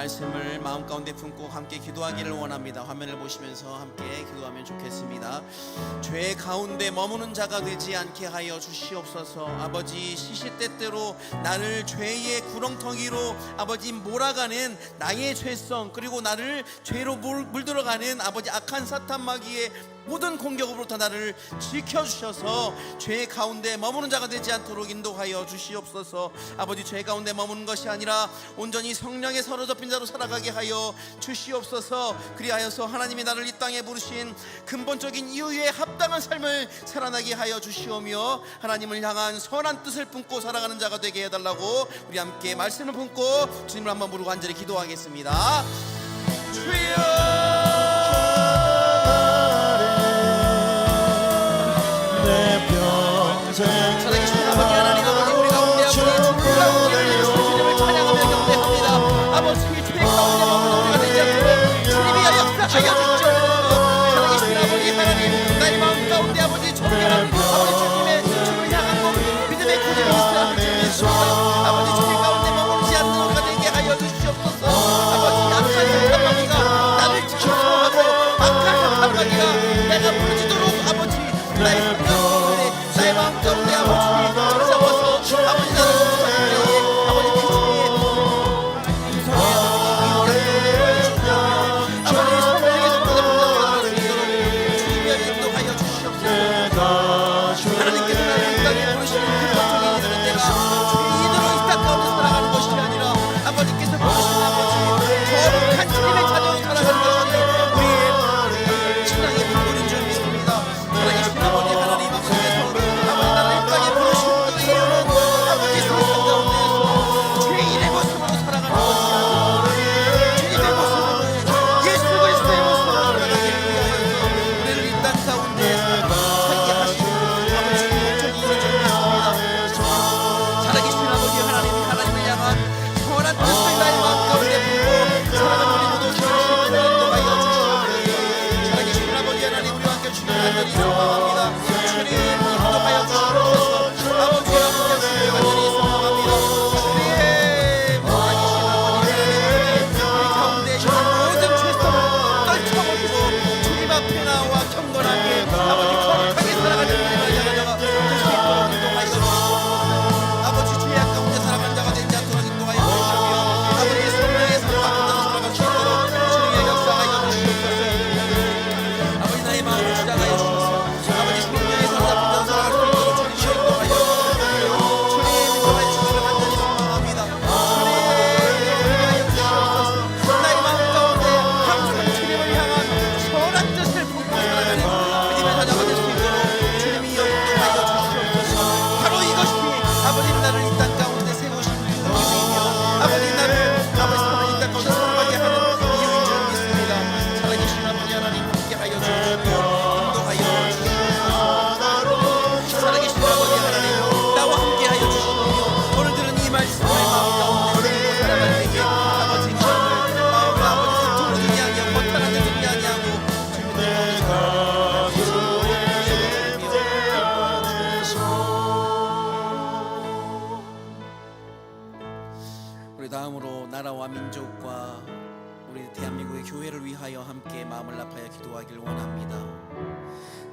말씀을 마음 가운데 품고 함께 기도하기를 원합니다. 화면을 보시면서 함께 기도하면 좋겠습니다. 죄 가운데 머무는 자가 되지 않게 하여 주시옵소서. 아버지, 시시때때로 나를 죄의 구렁텅이로 아버지 몰아가는 나의 죄성, 그리고 나를 죄로 물들어가는 아버지 악한 사탄 마귀의 모든 공격으로부터 나를 지켜주셔서 죄 가운데 머무는 자가 되지 않도록 인도하여 주시옵소서. 아버지, 죄 가운데 머무는 것이 아니라 온전히 성령에 사로잡힌 자로 살아가게 하여 주시옵소서. 그리하여서 하나님이 나를 이 땅에 부르신 근본적인 이유에 합당한 삶을 살아나게 하여 주시오며 하나님을 향한 선한 뜻을 품고 살아가는 자가 되게 해달라고 우리 함께 말씀을 품고 주님을 한번 부르고 간절히 기도하겠습니다. 주여, 살아계신 아버지 하나님, 아버지 우리 가운데 아버지 주님 가운데 주님을 찬양하며 경배합니다. 아버지, 죄 가운데 머무는 우리가 되지 않도록 주님이 역사하여 주시옵소서. 살아계신 아버지 하나님, 나의 마음 가운데 아버지 존경하는 아버지 주님의 주를 향한 믿음의 고집이 있어야 할 줄 믿습니다. 아버지, 죄 가운데 머무르지 않는 우리가 되게 하여 주시옵소서. 아버지, 악한 사탄 마귀가 나를 지켜서하고 악한 사탄 마귀가 내가 부르지도록 아버지 나의 마음 가운데 아버지 찾아와서 아버지 나를 용서하시되 아버지 그 중에 인성의 아버지 성령의 성도가 살아갈 수 있도록 주님이 인도하여 주시옵소서. 하나님께서 나를 이 땅에 부르시는 근본적인 일은 내가 죄인으로 이 땅 가운데 살아가는 것이 아니라 아버지께서 부르시는 아버지 거룩한 주님의 자녀로 살아가는 것이 우리의 신앙의 근본인 줄 믿습니다. 살아계신 아버지 하나님 앞에서 아버지 나를 이 땅에 부르신 이유는 아버지 세상 가운데에서 죄인의 모습으로 살아가는 것이 아니라 주님의 모습으로 예수 그리스도의 모습으로 살아가기 위하여서 우리를 이 땅 가운데에서 살게 하시는 아버지 주님의 줄 믿습니다. 살아계신 아버지 하나님이 하나님을 향한 선한 뜻을 나의 마음 가운데 품고 살아가는 우리 모두 주님을 인도하여 주시옵소서. 살아계신 아버지 하나님, 우리와 함께 주님을 간절히 소망합니다. 주님 인도하여 주시옵소서. 아버지와 함께 주님을 간절히 소망합니다. 주님 살아계신 아버지 하나님, 우리 가운데 있는 모든 죄성을 떨쳐버리고 주님 앞에 나와 경건하게 아버지 거룩하게 살아가는 우리를 향하여 될수 있도록 인도하여 주시옵소서. 아버지, 죄악 가운데 살아가는 자가 되지 않도록 인도하여 주시오며 아버지 성령의 사로잡힌 자로 살아갈 수 있도록 주님의 역사하여 주시옵소서. 아버지, 나의 마음을 주장하여 주셔서 아버지 성령의 사로잡힌 자로 살아갈 수 있도록 주님이 인도하여 주시옵소서. 주님 인도하여 주시기를 간절히 소망합니다. 주님 인도하여 주시옵소서. 나의 마음 가운데 항상 주님을 향한 선한 뜻을 품고 살아가는 믿음의 자녀가 될 수 있도록 주님이 인도하여 주시옵소서. 바로 이것이 아버지 나를 이 땅 가운데 세우신 이유이며 아버지 나를 아버지 이 땅 가운데 살아가게 하는 이유인 줄 믿습니다. 살아계신 아버지 하나님, 함께하여 주시며 인도하여 주시옵소서. 살아계신 아버지 하나님, 나와 함께하여 주시며 오늘들은 이 말씀을 마음 가운데 들고 살아갈 때에 아버지 마음을 아버지 서투르 두지 아니하고 허탄하게 두지 아니하고 주님의 우리 다음으로 나라와 민족과 우리 대한민국의 교회를 위하여 함께 마음을 합하여 기도하기를 원합니다.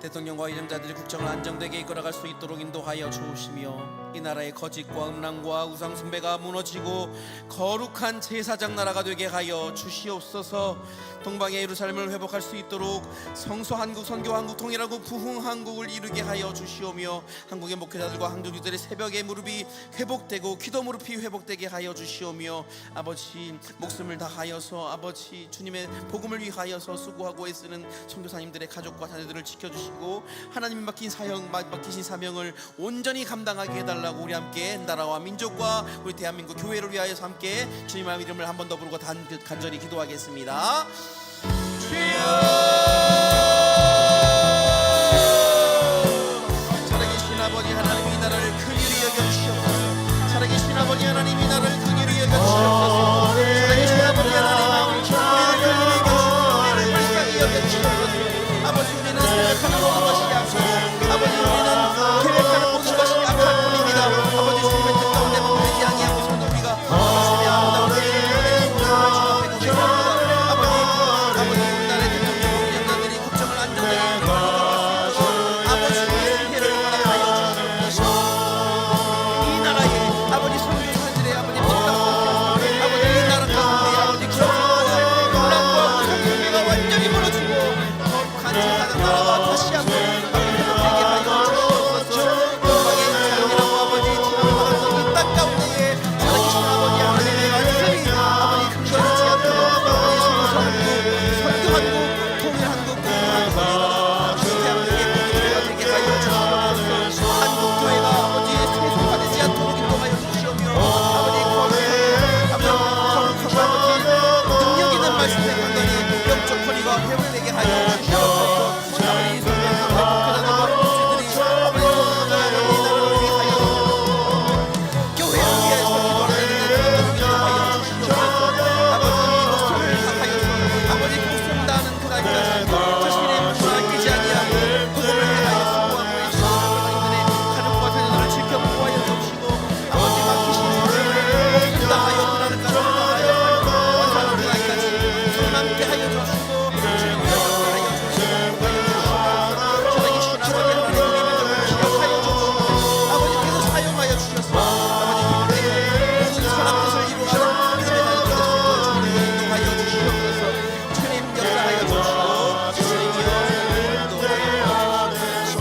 대통령과 이정자들이 국정을 안정되게 이끌어갈 수 있도록 인도하여 주시며 이 나라의 거짓과 음란과 우상 숭배가 무너지고 거룩한 제사장 나라가 되게 하여 주시옵소서. 동방의 예루살렘을 회복할 수 있도록 성소 한국, 선교 한국, 통일한국, 부흥 한국을 이루게 하여 주시오며 한국의 목회자들과 한국인들의 새벽의 무릎이 회복되고 기도 무릎이 회복되게 하여 주시오며 아버지 목숨을 다하여서 아버지 주님의 복음을 위하여서 수고하고 애쓰는 선교사님들의 가족과 자녀들을 지켜주시고 하나님 맡기신 사명을 온전히 감당하게 해달라고 우리 함께 나라와 민족과 우리 대한민국 교회를 위하여서 함께 주님의 이름을 한 번 더 부르고 간절히 기도하겠습니다. 주여, 살아계신 아버지 하나님, 이 나라를 긍휼히 여겨주시옵소서. 살아계신 아버지 하나님, 이 나라를 긍휼히 여겨주시옵소서. 살아계신 아버지 하나님, 우리를 긍휼히 여겨주시옵소서. 우리를 불쌍히 여겨주시옵소서. 아버지, 우리는 생각하는 모든 것이 약하고 아버지, 우리는 계획하는 모든 것이 약할 뿐입니다. 아버지, 주님의 뜻 가운데 머무르지 아니하고서는 우리가 주님의 아름다운 뜻을 주님 앞에 함께 하여 주시고 주님의 역사하여 주시고 살아계신 아버지 하나님 우리 민족을 기억하여 주시고 아버지께서 사용하여 주셔서 아버지 모든 선한 뜻을 이루어가는 믿음의 자녀들 될 수 있도록 주님 인도하여 주시옵소서. 주님 역사하여 주시고 주님이여 인도하여 주시옵소서.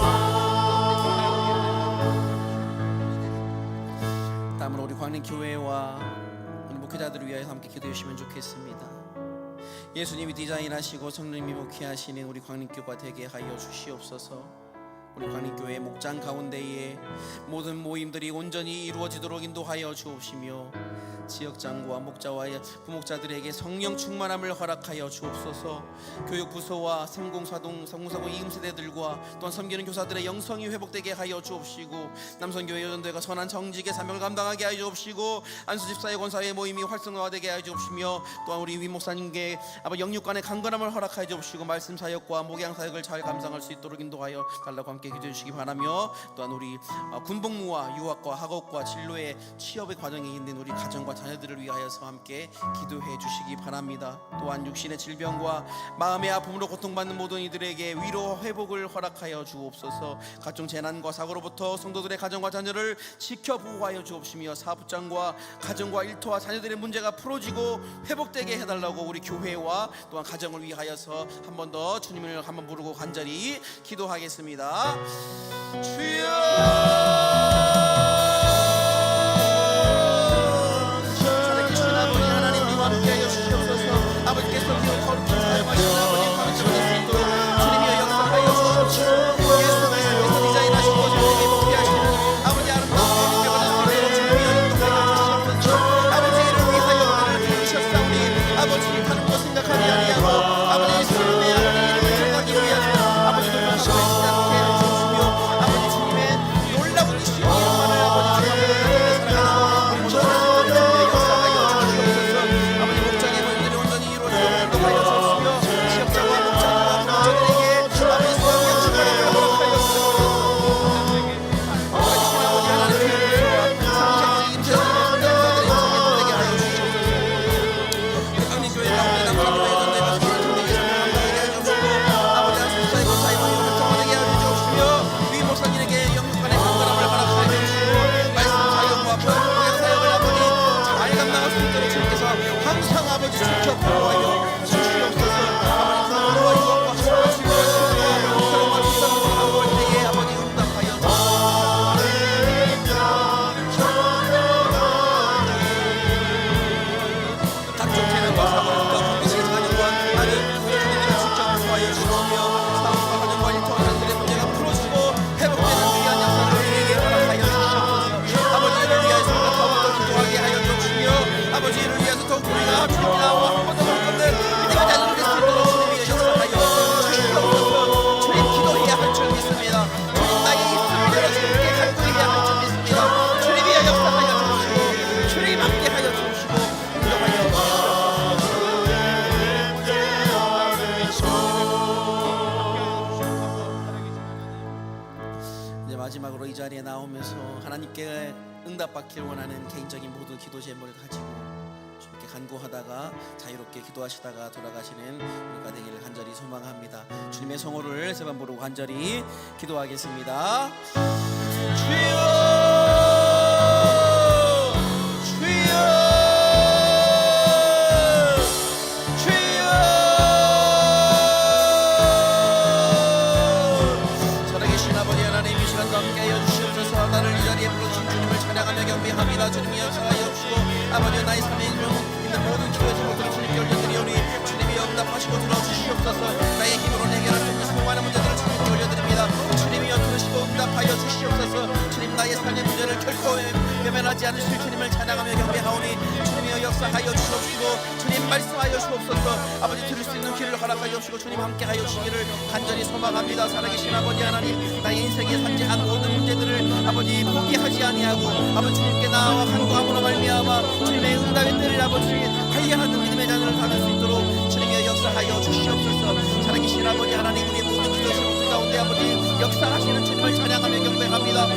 다음으로 우리 광림교회와 우리 목회자들을 위하여 함께 기도해 주시면 좋겠습니다. 예수님이 디자인하시고 성령님이 목회하시는 우리 광림교회가 되게 하여 주시옵소서. 우리 광림교회 목장 가운데에 모든 모임들이 온전히 이루어지도록 인도하여 주옵시며 지역장과 목자와 부목자들에게 성령 충만함을 허락하여 주옵소서. 교육부서와 성공사동 이음세대들과 또한 섬기는 교사들의 영성이 회복되게 하여 주옵시고 남선교회 여전대가 선한 정직의 사명을 감당하게 하여 주옵시고 안수집사의 권사의 모임이 활성화되게 하여 주옵시며 또한 우리 위목사님께 아버지 영육간의 강건함을 허락하여 주옵시고 말씀 사역과 목양 사역을 잘 감당할 수 있도록 인도하여 달라고 함께 기도해 주시기 바라며 또한 우리 군복무와 유학과 학업과 진로의 취업의 과정에 있는 우리 가정과 자녀들을 위하여서 함께 기도해 주시기 바랍니다. 또한 육신의 질병과 마음의 아픔으로 고통받는 모든 이들에게 위로 회복을 허락하여 주옵소서. 각종 재난과 사고로부터 성도들의 가정과 자녀를 지켜 보호하여 주옵시며 사업장과 가정과 일터와 자녀들의 문제가 풀어지고 회복되게 해달라고 우리 교회와 또한 가정을 위하여서 한 번 더 주님을 한번 부르고 간절히 기도하겠습니다. 주여 살아계신 아버지 하나님 우리와 함께하여 주시옵소서. 아버지께서 기호 거룩히 사용하시는 아버지 가르쳐 줄 수 있도록 주님이여 역사하여 주시옵소서. 예수 그리스도께서 디자인하시고 저에게 목회하시는 아버지 아름다운 교회가 될 수 있도록 주님이여 인도하여 주시옵소서. 아버지를 위하여 우리를 부르셨사오니 아버지 하는 것 생각하지 아니하고 아버지 주님의 하나님 이름을 전하기 위하여 아버지 돌려주시고 있지 않게 해주시옵시며 아버지 주님의 놀라운 이신 이름만을 아버지 주님의 사랑하는 모든 성도들의 역사하여 주시옵소서. 아버지 목장의 모임들이 온전히 이루어지도록 인도하여 주시며 지역장과 목장과 부모들에게 아버지 수학의 축복을 허락하여 주시옵소서. 살아계신 아버지 하나님 교회와 상장의 임재들의 성장자들의 영성에 도되게 하여 주시옵소서. 우리 강림교회 가운데 남성교회 전대가 성장되게 감당하게 하여 주시고 아버지 안수사의 권사의 모임을 활성화되게 하여 주시옵시며 위 목사님에게 영육간의 강건함을 허락하여 주시고 말씀 사역과 목양 사역을 아버지 잘 감당할 수 있도록 주님께서 항상 아버지 지켜 보호하여 주시옵소서. 아버지 부모와 유학과 학업과 진로와 신부와 결혼과 출산으로 나올 때에 아버지 응답하여 각종 재난과 사고로부터 국민의 자녀와 많은 교회들을 직접 보호하여 주시며 사업과 가정과 일터와 자녀들의 문제가 풀어지고 회복되는 귀한 역사를 우리에게 허락하여 주시옵소서. 아버지를 위하여서 우리가 더욱더 기도하게 하여 주시며 아버지를 위해서 더욱 우리가 주님과 한 번 더 한번들 믿음의 자녀를 될 수 있도록 주님이 역사하여 주시옵소서. 주님 기도해야 할 줄 믿습니다. 주님 나의 입술을 열어 주님께 간구해야 할 줄 믿습니다. 주님이여 역사하여 주시고 주님 함께하여 주시고 인도하여 이제 마지막으로 이 자리에 나오면서 하나님께 응답받기를 원하는 개인적인 모든 기도 제목을 가지고 주님께 간구하다가 자유롭게 기도하시다가 돌아가시는 우리가 되기를 간절히 소망합니다. 주님의 성호를 세 번 부르고 간절히 기도하겠습니다. 주여 주여 주여 살아계신 아버지 하나님 이 시간도 함께하여 주시옵소서. 나를 이 자리에 불러주신 주님을 찬양하며 경배합니다. 주님이 역사하여 주시고 아버지 나의 삶에 있는 모든 기도 제목들을 주님께 올려드리오니 주님이 응답하시고 들어주시옵소서. 나의 힘으로 해결할 수 없는 수많은 문제들을 주님께 올려드립니다. 주님이여 들으시고 응답하여 주시옵소서. 주님 나의 삶의 문제를 결코 외면하지 않으실 주님을 찬양하며 경배하오니 주님이여 역사하여 주시옵시고 주님 말씀하여 주옵소서. 아버지 들을 수 있는 귀를 허락하여 주시고 주님 함께하여 주시기를 간절히 소망합니다. 살아계신 아버지 하나님 나의 인생에 산재한 모든 문제들을 아버지 포기하지 아니하고 아버지 주님께 나아와 간구함으로 말미암아 주님의 응답의 때를 아버지 발견하는 믿음의 자녀를 삼을 수 있도록 주님의 역사하여 주시옵소서. 살아계신 아버지 하나님 우리의 모든 기도 제목들 가운데 아버지 역사하시는 주님을 찬양하며 경배합니다.